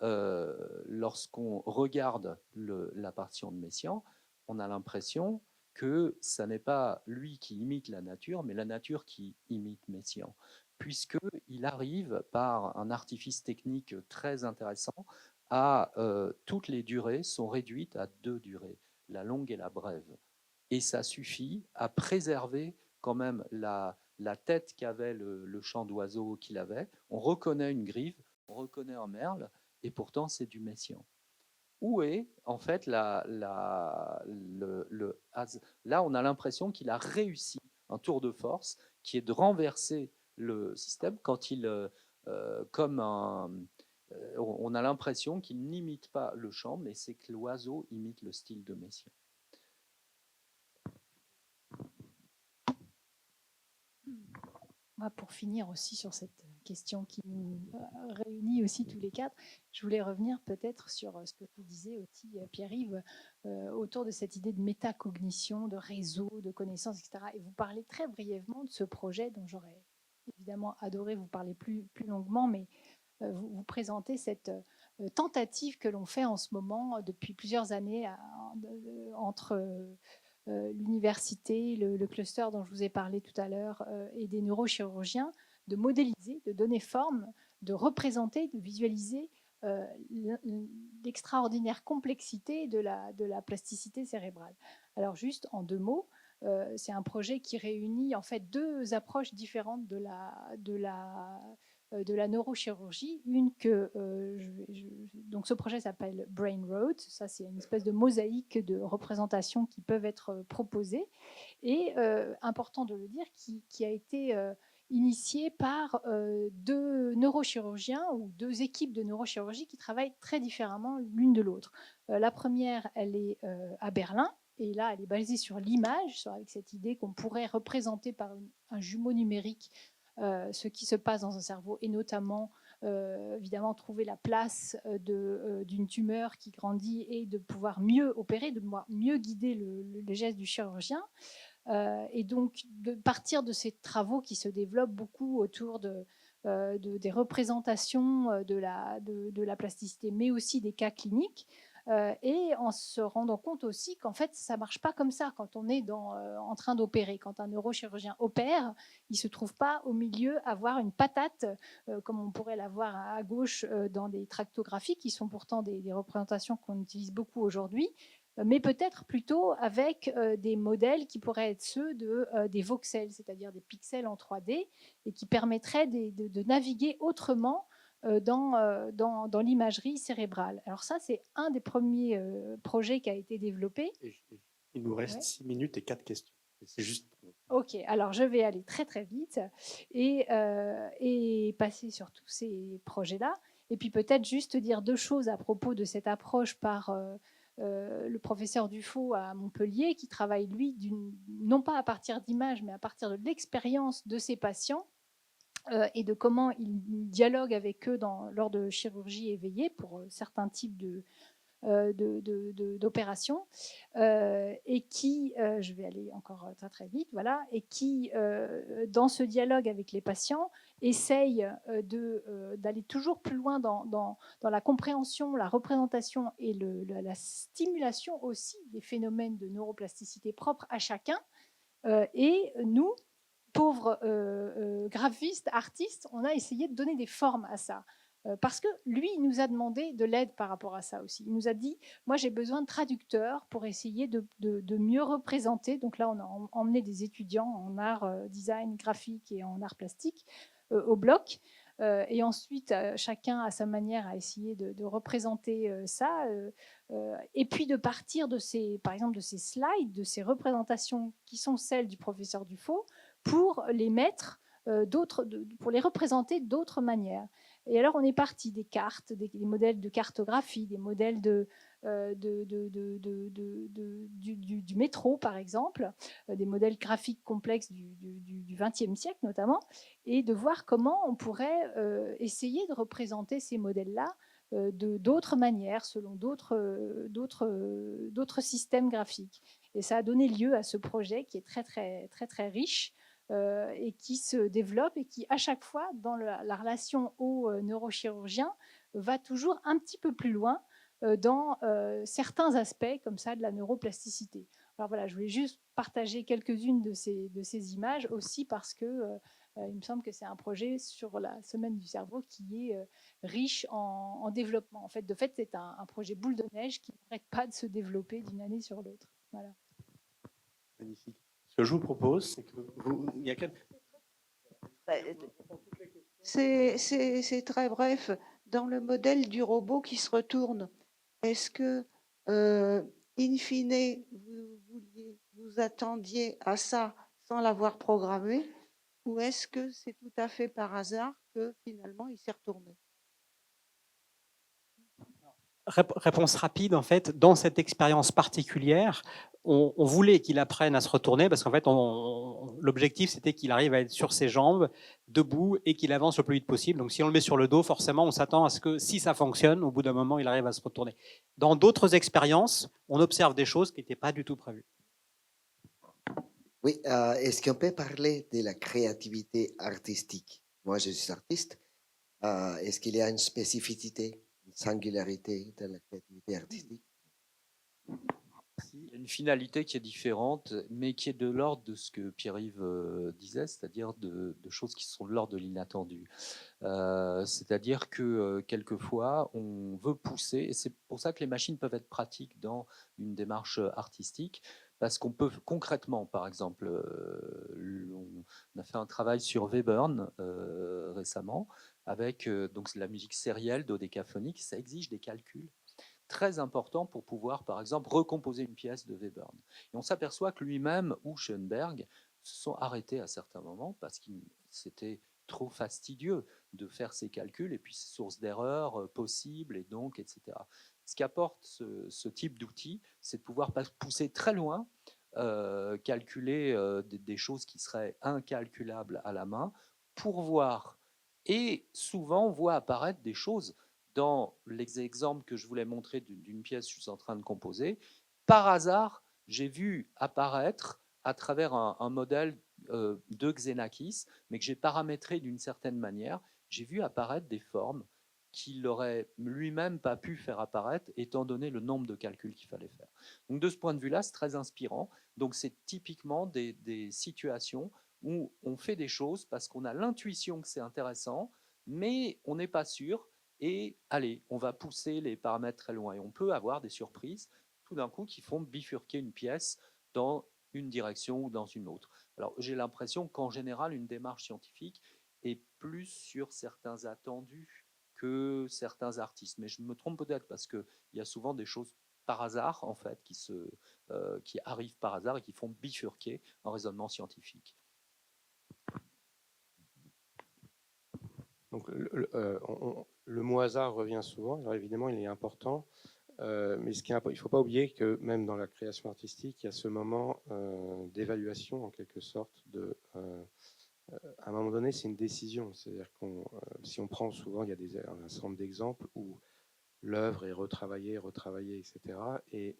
C: lorsqu'on regarde la partition de Messiaen, on a l'impression que ça n'est pas lui qui imite la nature, mais la nature qui imite Messiaen, puisqu'il arrive, par un artifice technique très intéressant, à toutes les durées sont réduites à 2 durées, la longue et la brève. Et ça suffit à préserver quand même la tête qu'avait le chant d'oiseau qu'il avait. On reconnaît une grive, on reconnaît un merle, et pourtant c'est du Messiaen. Où est en fait là on a l'impression qu'il a réussi un tour de force qui est de renverser le système quand on a l'impression qu'il n'imite pas le chant, mais c'est que l'oiseau imite le style de Messiaen.
D: Pour finir aussi sur cette question qui nous réunit aussi tous les quatre, je voulais revenir peut-être sur ce que tu disais aussi, Pierre-Yves, autour de cette idée de métacognition, de réseau, de connaissances, etc. Et vous parlez très brièvement de ce projet dont j'aurais évidemment adoré vous parler plus longuement, mais vous présentez cette tentative que l'on fait en ce moment depuis plusieurs années entre l'université, le cluster dont je vous ai parlé tout à l'heure, et des neurochirurgiens, de modéliser, de donner forme, de représenter, de visualiser l'extraordinaire complexité de la plasticité cérébrale. Alors juste en 2 mots, c'est un projet qui réunit en fait 2 approches différentes de la neurochirurgie. Une que donc ce projet s'appelle Brain Road. Ça, c'est une espèce de mosaïque de représentations qui peuvent être proposées. Et important de le dire, qui a été initié par 2 neurochirurgiens ou 2 équipes de neurochirurgie qui travaillent très différemment l'une de l'autre. La première, elle est à Berlin. Et là, elle est basée sur l'image, avec cette idée qu'on pourrait représenter par un jumeau numérique ce qui se passe dans un cerveau, et notamment évidemment trouver la place d'une tumeur qui grandit et de pouvoir mieux opérer, de pouvoir mieux guider les gestes du chirurgien. Et donc, de partir de ces travaux qui se développent beaucoup autour des représentations de la plasticité, mais aussi des cas cliniques, et en se rendant compte aussi qu'en fait, ça ne marche pas comme ça quand on est en train d'opérer. Quand un neurochirurgien opère, il ne se trouve pas au milieu à avoir une patate, comme on pourrait l'avoir à gauche dans des tractographies, qui sont pourtant des représentations qu'on utilise beaucoup aujourd'hui, mais peut-être plutôt avec des modèles qui pourraient être ceux des voxels, c'est-à-dire des pixels en 3D, et qui permettraient de naviguer autrement dans l'imagerie cérébrale. Alors ça, c'est un des premiers projets qui a été développé.
A: Il nous reste 6 minutes et 4 questions. C'est juste...
D: Ok, alors je vais aller très très vite et passer sur tous ces projets-là. Et puis peut-être juste dire 2 choses à propos de cette approche par le professeur Dufaux à Montpellier, qui travaille, lui, non pas à partir d'images, mais à partir de l'expérience de ses patients, et de comment il dialogue avec eux lors de chirurgie éveillée pour certains types d'opérations, et qui, je vais aller encore très très vite, voilà, et qui, dans ce dialogue avec les patients, essaye d'aller toujours plus loin dans la compréhension, la représentation et la stimulation aussi des phénomènes de neuroplasticité propres à chacun. Et nous, pauvres graphistes, artistes, on a essayé de donner des formes à ça. Parce que lui, il nous a demandé de l'aide par rapport à ça aussi. Il nous a dit, moi j'ai besoin de traducteurs pour essayer de mieux représenter. Donc là, on a emmené des étudiants en art design graphique et en art plastique au bloc. Et ensuite, chacun à sa manière a essayé de représenter ça. Et puis de partir par exemple, de ces slides, de ces représentations qui sont celles du professeur Dufaux, pour les mettre pour les représenter d'autres manières. Et alors, on est parti des cartes, des modèles de cartographie, des modèles du métro, par exemple, des modèles graphiques complexes du XXe siècle notamment, et de voir comment on pourrait essayer de représenter ces modèles-là d'autres manières, selon d'autres systèmes graphiques. Et ça a donné lieu à ce projet qui est très, très, très, très riche et qui se développe et qui, à chaque fois, dans la relation au neurochirurgien, va toujours un petit peu plus loin dans certains aspects comme ça de la neuroplasticité. Alors voilà, je voulais juste partager quelques-unes de ces images aussi parce que il me semble que c'est un projet sur la semaine du cerveau qui est riche en développement. En fait, de fait, c'est un projet boule de neige qui n'arrête pas de se développer d'une année sur l'autre. Voilà.
A: Magnifique. Ce que je vous propose, c'est que il y a
J: C'est très bref. Dans le modèle du robot qui se retourne, est-ce que, in fine, vous attendiez à ça sans l'avoir programmé, ou est-ce que c'est tout à fait par hasard que finalement il s'est retourné?
E: Réponse rapide, en fait, dans cette expérience particulière, on voulait qu'il apprenne à se retourner parce qu'en fait, l'objectif, c'était qu'il arrive à être sur ses jambes, debout, et qu'il avance le plus vite possible. Donc, si on le met sur le dos, forcément, on s'attend à ce que, si ça fonctionne, au bout d'un moment, il arrive à se retourner. Dans d'autres expériences, on observe des choses qui n'étaient pas du tout prévues.
K: Oui, est-ce qu'on peut parler de la créativité artistique? Moi, je suis artiste. Est-ce qu'il y a une spécificité, une singularité de la créativité artistique?
C: Il y a une finalité qui est différente, mais qui est de l'ordre de ce que Pierre-Yves disait, c'est-à-dire de choses qui sont de l'ordre de l'inattendu. C'est-à-dire que quelquefois, on veut pousser, et c'est pour ça que les machines peuvent être pratiques dans une démarche artistique, parce qu'on peut concrètement, par exemple, on a fait un travail sur Webern récemment, avec donc la musique sérielle, dodécaphonique, ça exige des calculs très important pour pouvoir, par exemple, recomposer une pièce de Webern. Et on s'aperçoit que lui-même ou Schoenberg se sont arrêtés à certains moments parce que c'était trop fastidieux de faire ces calculs et puis ces sources d'erreurs possibles et donc, etc. Ce qu'apporte ce type d'outil, c'est de pouvoir pousser très loin, calculer des choses qui seraient incalculables à la main pour voir. Et souvent, on voit apparaître des choses dans l'exemple que je voulais montrer d'une pièce que je suis en train de composer. Par hasard, j'ai vu apparaître à travers un modèle de Xenakis, mais que j'ai paramétré d'une certaine manière, j'ai vu apparaître des formes qu'il n'aurait lui-même pas pu faire apparaître, étant donné le nombre de calculs qu'il fallait faire. Donc de ce point de vue-là, c'est très inspirant. Donc c'est typiquement des situations où on fait des choses parce qu'on a l'intuition que c'est intéressant, mais on n'est pas sûr. Et allez, on va pousser les paramètres très loin. Et on peut avoir des surprises, tout d'un coup, qui font bifurquer une pièce dans une direction ou dans une autre. Alors, j'ai l'impression qu'en général, une démarche scientifique est plus sur certains attendus que certains artistes. Mais je me trompe peut-être parce qu'il y a souvent des choses par hasard, en fait, qui arrivent par hasard et qui font bifurquer un raisonnement scientifique.
B: Donc, le mot hasard revient souvent. Alors évidemment, il est important, mais il ne faut pas oublier que même dans la création artistique, il y a ce moment d'évaluation, en quelque sorte. À un moment donné, c'est une décision. C'est-à-dire que si on prend souvent, il y a un certain nombre d'exemples où l'œuvre est retravaillée, etc. Et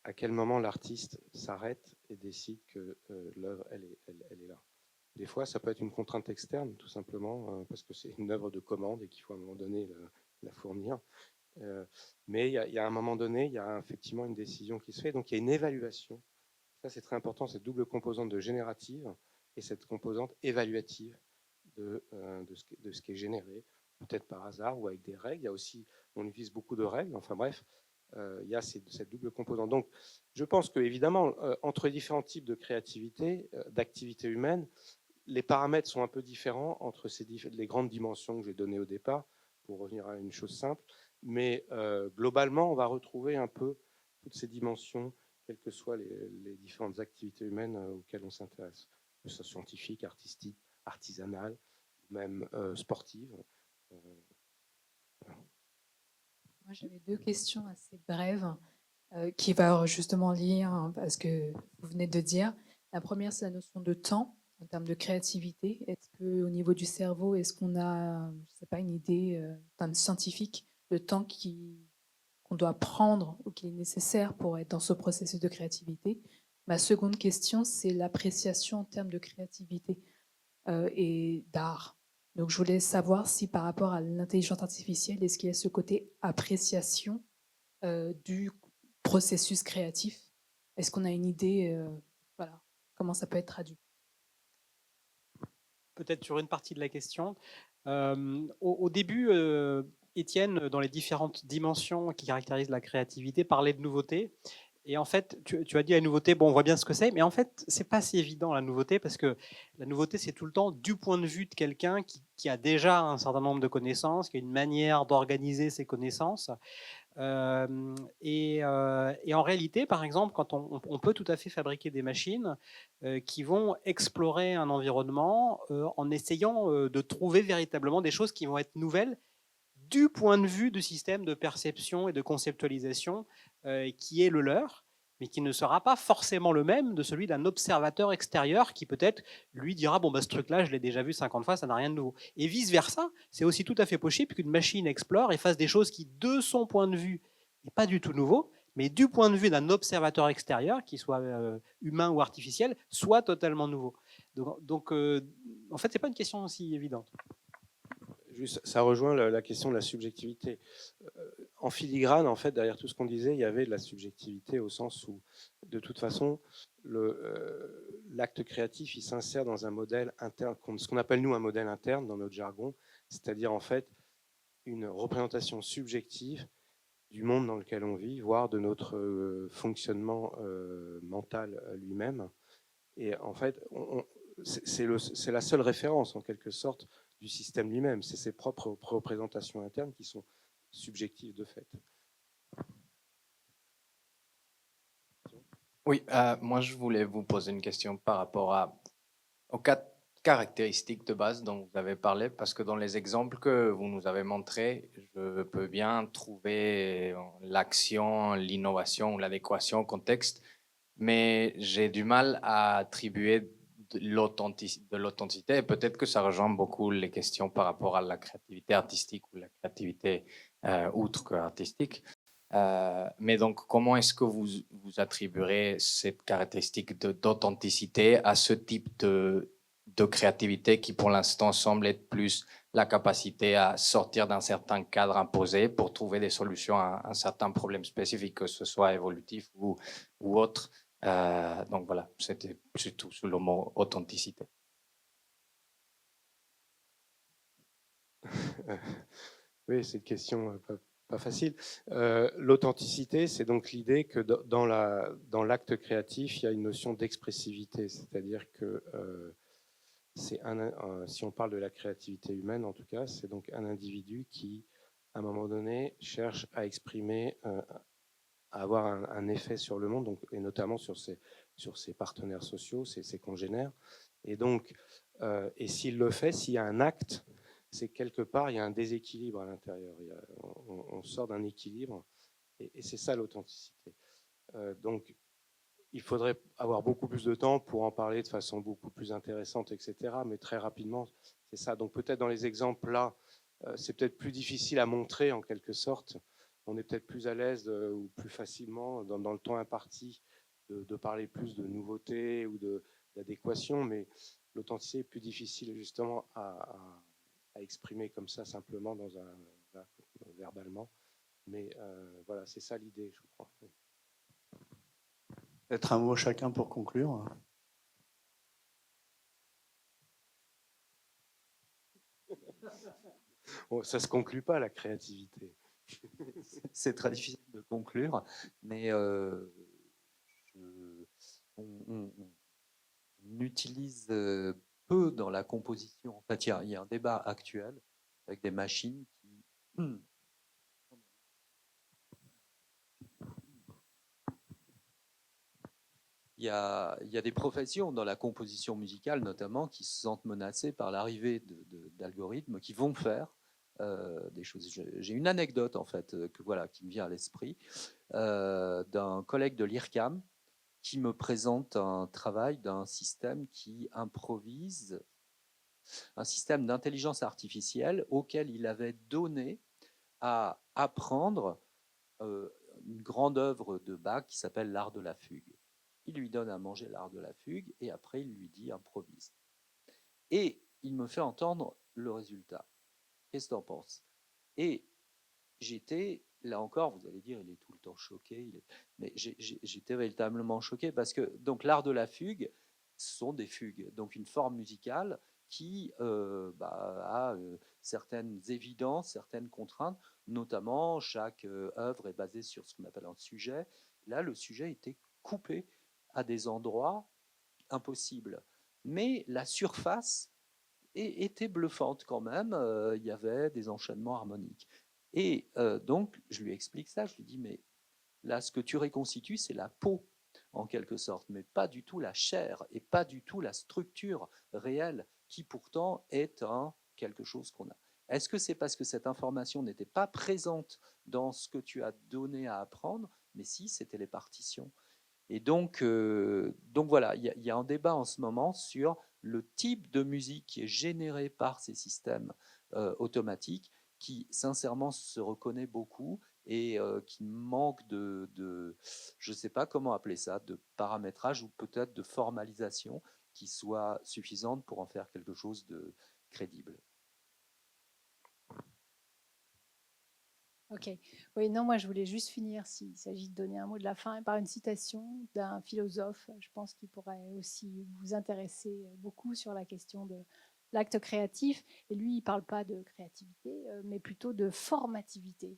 B: à quel moment l'artiste s'arrête et décide que l'œuvre, elle est là. Des fois, ça peut être une contrainte externe, tout simplement, parce que c'est une œuvre de commande et qu'il faut à un moment donné la fournir. Mais il y a un moment donné, il y a effectivement une décision qui se fait. Donc, il y a une évaluation. Ça, c'est très important, cette double composante de générative et cette composante évaluative de ce qui est généré, peut-être par hasard ou avec des règles. Il y a aussi, on utilise beaucoup de règles. Enfin bref, il y a cette double composante. Donc, je pense qu'évidemment, entre les différents types de créativité, d'activité humaine, les paramètres sont un peu différents entre les grandes dimensions que j'ai données au départ, pour revenir à une chose simple. Mais globalement, on va retrouver un peu toutes ces dimensions, quelles que soient les différentes activités humaines auxquelles on s'intéresse, que ce soit scientifique, artistique, artisanale, même sportive.
L: Moi, j'avais deux questions assez brèves qui va justement lier à ce que vous venez de dire. La première, c'est la notion de temps. En termes de créativité, est-ce qu'au niveau du cerveau, est-ce qu'on a, je sais pas, une idée en termes scientifiques le temps qu'on doit prendre ou qui est nécessaire pour être dans ce processus de créativité. Ma seconde question, c'est l'appréciation en termes de créativité et d'art. Donc, je voulais savoir si par rapport à l'intelligence artificielle, est-ce qu'il y a ce côté appréciation du processus créatif? Est-ce qu'on a une idée, voilà, comment ça peut être traduit?
E: Peut-être sur une partie de la question. Au début, Étienne, dans les différentes dimensions qui caractérisent la créativité, parlait de nouveauté. Et en fait, tu as dit la nouveauté, bon, on voit bien ce que c'est, mais en fait, c'est pas si évident la nouveauté, parce que la nouveauté, c'est tout le temps du point de vue de quelqu'un qui a déjà un certain nombre de connaissances, qui a une manière d'organiser ses connaissances. Et en réalité, par exemple, quand on peut tout à fait fabriquer des machines qui vont explorer un environnement en essayant de trouver véritablement des choses qui vont être nouvelles du point de vue du système de perception et de conceptualisation qui est le leur, mais qui ne sera pas forcément le même de celui d'un observateur extérieur qui peut-être lui dira bon bah ce truc-là je l'ai déjà vu 50 fois, ça n'a rien de nouveau. Et vice versa, c'est aussi tout à fait possible qu'une machine explore et fasse des choses qui de son point de vue n'est pas du tout nouveau, mais du point de vue d'un observateur extérieur, qui soit humain ou artificiel, soit totalement nouveau. Donc en fait c'est pas une question aussi évidente.
B: Juste, ça rejoint la question de la subjectivité. En filigrane, en fait, derrière tout ce qu'on disait, il y avait de la subjectivité au sens où, de toute façon, l'acte créatif, il s'insère dans un modèle interne, ce qu'on appelle nous un modèle interne dans notre jargon, c'est-à-dire en fait une représentation subjective du monde dans lequel on vit, voire de notre fonctionnement mental lui-même. Et en fait, c'est la seule référence, en quelque sorte, du système lui-même. C'est ses propres représentations internes qui sont subjectives de fait.
M: Oui, moi je voulais vous poser une question par rapport aux 4 caractéristiques de base dont vous avez parlé, parce que dans les exemples que vous nous avez montrés, je peux bien trouver l'action, l'innovation ou l'adéquation au contexte, mais j'ai du mal à attribuer de l'authenticité. Et peut-être que ça rejoint beaucoup les questions par rapport à la créativité artistique ou la créativité outre que artistique. Mais donc, comment est-ce que vous attribuerez cette caractéristique d'authenticité à ce type de créativité qui, pour l'instant, semble être plus la capacité à sortir d'un certain cadre imposé pour trouver des solutions à un certain problème spécifique, que ce soit évolutif ou autre? Donc voilà, c'était surtout sous le mot authenticité.
B: Oui, c'est une question pas facile. L'authenticité, c'est donc l'idée que dans l'acte créatif, il y a une notion d'expressivité, c'est-à-dire que si on parle de la créativité humaine, en tout cas, c'est donc un individu qui, à un moment donné, cherche à exprimer, à avoir un effet sur le monde, donc, et notamment sur ses partenaires sociaux, ses congénères. Et donc, et s'il le fait, s'il y a un acte, c'est quelque part, il y a un déséquilibre à l'intérieur. On sort d'un équilibre, et c'est ça l'authenticité. Donc, il faudrait avoir beaucoup plus de temps pour en parler de façon beaucoup plus intéressante, etc. Mais très rapidement, c'est ça. Donc peut-être dans les exemples là, c'est peut-être plus difficile à montrer en quelque sorte. On est peut-être plus à l'aise ou plus facilement dans le temps imparti de parler plus de nouveautés ou d'adéquation, mais l'authenticité est plus difficile justement à exprimer comme ça simplement verbalement. Mais voilà, c'est ça l'idée, je crois.
A: Peut-être un mot chacun pour conclure.
B: Bon, ça ne se conclut pas, la créativité.
C: C'est très difficile de conclure, mais on utilise peu dans la composition. En fait, il y a un débat actuel avec des machines qui... Il y a des professions dans la composition musicale notamment qui se sentent menacées par l'arrivée d'algorithmes qui vont faire des choses. J'ai une anecdote en fait qui me vient à l'esprit d'un collègue de l'IRCAM qui me présente un travail d'un système qui improvise, un système d'intelligence artificielle auquel il avait donné à apprendre une grande œuvre de Bach qui s'appelle l'art de la fugue. Il lui donne à manger l'art de la fugue et après il lui dit improvise. Et il me fait entendre le résultat. Qu'est-ce que tu en penses? Et j'étais, là encore, vous allez dire, il est tout le temps choqué, mais j'étais véritablement choqué parce que donc l'art de la fugue, ce sont des fugues, donc une forme musicale qui a certaines évidences, certaines contraintes, notamment chaque œuvre est basée sur ce qu'on appelle un sujet. Là, le sujet était coupé à des endroits impossibles. Mais la surface était bluffante quand même, il y avait des enchaînements harmoniques. Et donc, je lui explique ça, je lui dis, mais là, ce que tu reconstitues, c'est la peau, en quelque sorte, mais pas du tout la chair et pas du tout la structure réelle, qui pourtant est quelque chose qu'on a. Est-ce que c'est parce que cette information n'était pas présente dans ce que tu as donné à apprendre? Mais si, c'était les partitions. Et donc voilà, il y a un débat en ce moment sur le type de musique qui est généré par ces systèmes automatiques, qui sincèrement se reconnaît beaucoup et qui manque je ne sais pas comment appeler ça, de paramétrage ou peut-être de formalisation qui soit suffisante pour en faire quelque chose de crédible.
D: Ok. Oui, non, moi je voulais juste finir, s'il s'agit de donner un mot de la fin, par une citation d'un philosophe, je pense qu'il pourrait aussi vous intéresser beaucoup sur la question de l'acte créatif. Et lui, il ne parle pas de créativité, mais plutôt de formativité.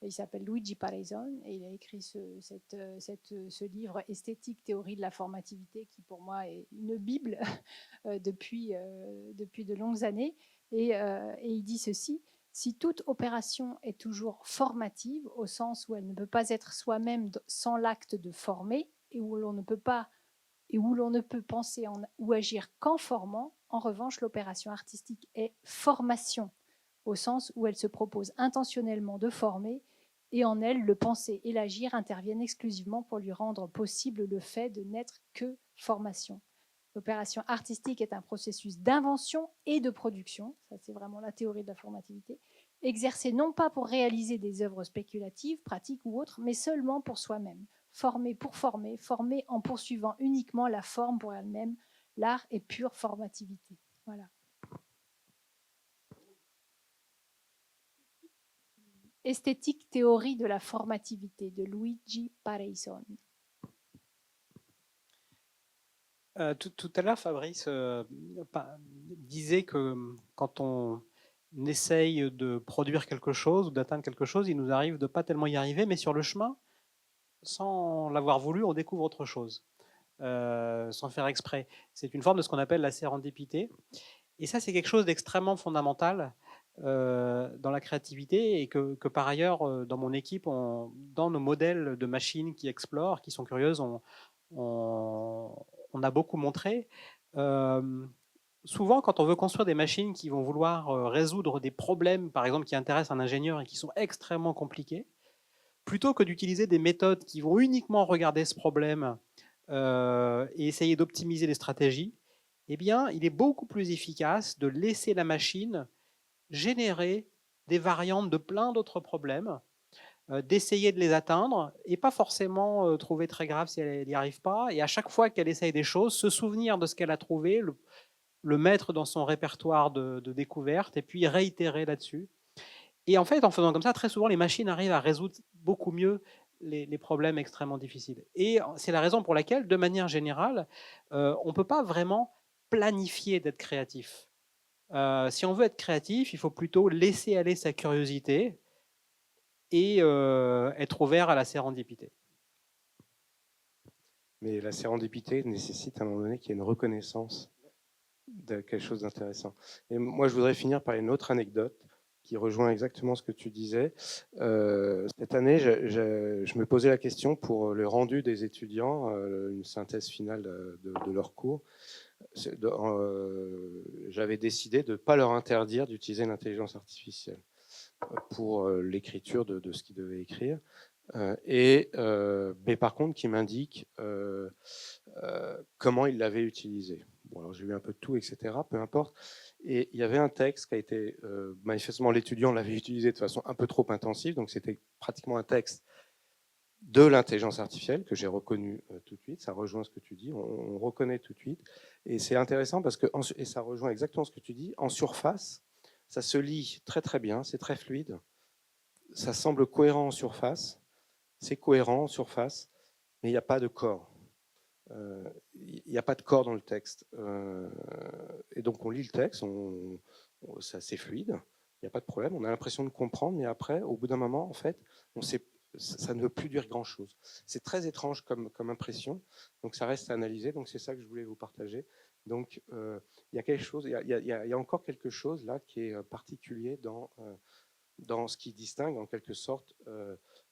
D: Et il s'appelle Luigi Pareison et il a écrit ce livre Esthétique, théorie de la formativité, qui pour moi est une bible depuis de longues années. Et il dit ceci: si toute opération est toujours formative, au sens où elle ne peut pas être soi-même sans l'acte de former, et où l'on ne peut penser ou agir qu'en formant, en revanche, l'opération artistique est formation, au sens où elle se propose intentionnellement de former, et en elle, le penser et l'agir interviennent exclusivement pour lui rendre possible le fait de n'être que formation. L'opération artistique est un processus d'invention et de production, ça c'est vraiment la théorie de la formativité, exercée non pas pour réaliser des œuvres spéculatives, pratiques ou autres, mais seulement pour soi-même. Former pour former, former en poursuivant uniquement la forme pour elle-même. L'art est pure formativité. Voilà. Esthétique, théorie de la formativité de Luigi Pareison.
E: Tout à l'heure, Fabrice disait que quand on essaye de produire quelque chose ou d'atteindre quelque chose, il nous arrive de ne pas tellement y arriver, mais sur le chemin, sans l'avoir voulu, on découvre autre chose, sans faire exprès. C'est une forme de ce qu'on appelle la sérendipité. Et ça, c'est quelque chose d'extrêmement fondamental dans la créativité et que par ailleurs, dans mon équipe, dans nos modèles de machines qui explorent, qui sont curieuses, on a beaucoup montré. Souvent, quand on veut construire des machines qui vont vouloir résoudre des problèmes, par exemple, qui intéressent un ingénieur et qui sont extrêmement compliqués, plutôt que d'utiliser des méthodes qui vont uniquement regarder ce problème et essayer d'optimiser les stratégies, eh bien, il est beaucoup plus efficace de laisser la machine générer des variantes de plein d'autres problèmes, d'essayer de les atteindre et pas forcément trouver très grave si elle n'y arrive pas. Et à chaque fois qu'elle essaye des choses, se souvenir de ce qu'elle a trouvé, le mettre dans son répertoire de découverte et puis réitérer là-dessus. Et en fait, en faisant comme ça, très souvent, les machines arrivent à résoudre beaucoup mieux les problèmes extrêmement difficiles. Et c'est la raison pour laquelle, de manière générale, on ne peut pas vraiment planifier d'être créatif. Si on veut être créatif, il faut plutôt laisser aller sa curiosité et être ouvert à la sérendipité.
B: Mais la sérendipité nécessite à un moment donné qu'il y ait une reconnaissance de quelque chose d'intéressant. Et moi, je voudrais finir par une autre anecdote qui rejoint exactement ce que tu disais. Cette année, je me posais la question pour le rendu des étudiants, une synthèse finale de leur cours. J'avais décidé de ne pas leur interdire d'utiliser l'intelligence artificielle pour l'écriture de ce qu'ils devaient écrire. Mais par contre, qui m'indique comment ils l'avaient utilisé. Bon, alors j'ai eu un peu de tout, etc. Peu importe. Et il y avait un texte qui a été, manifestement l'étudiant l'avait utilisé de façon un peu trop intensive, donc c'était pratiquement un texte de l'intelligence artificielle que j'ai reconnu tout de suite. Ça rejoint ce que tu dis, on reconnaît tout de suite. Et c'est intéressant parce que, et ça rejoint exactement ce que tu dis, en surface, ça se lit très très bien, c'est très fluide, ça semble cohérent en surface, c'est cohérent en surface, mais il n'y a pas de corps. Il n'y a pas de corps dans le texte. Et donc on lit le texte, c'est fluide, il n'y a pas de problème, on a l'impression de comprendre, mais après, au bout d'un moment, en fait, ça ne veut plus dire grand-chose. C'est très étrange comme impression, donc ça reste à analyser, donc c'est ça que je voulais vous partager. Donc il y a quelque chose, il y a encore quelque chose là qui est particulier dans ce qui distingue en quelque sorte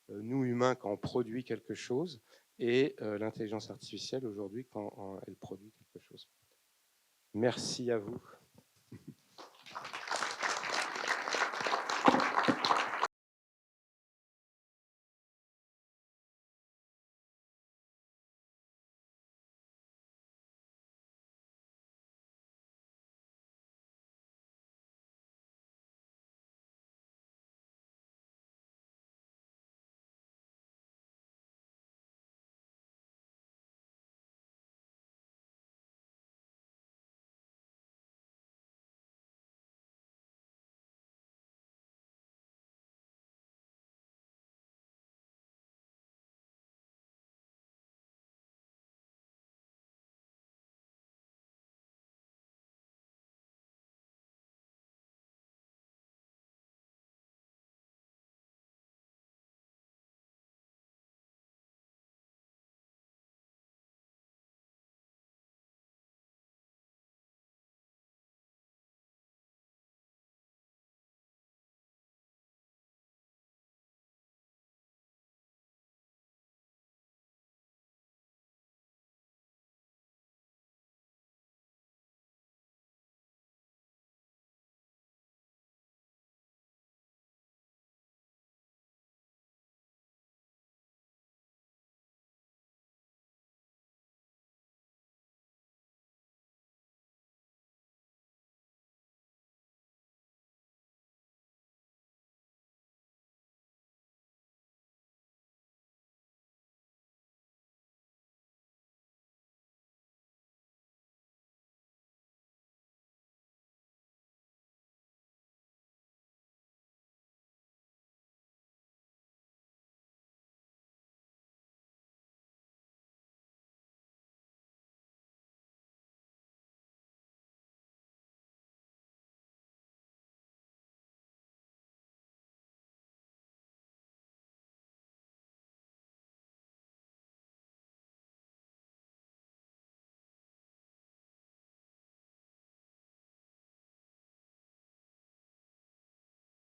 B: nous humains quand on produit quelque chose et l'intelligence artificielle aujourd'hui quand elle produit quelque chose. Merci à vous.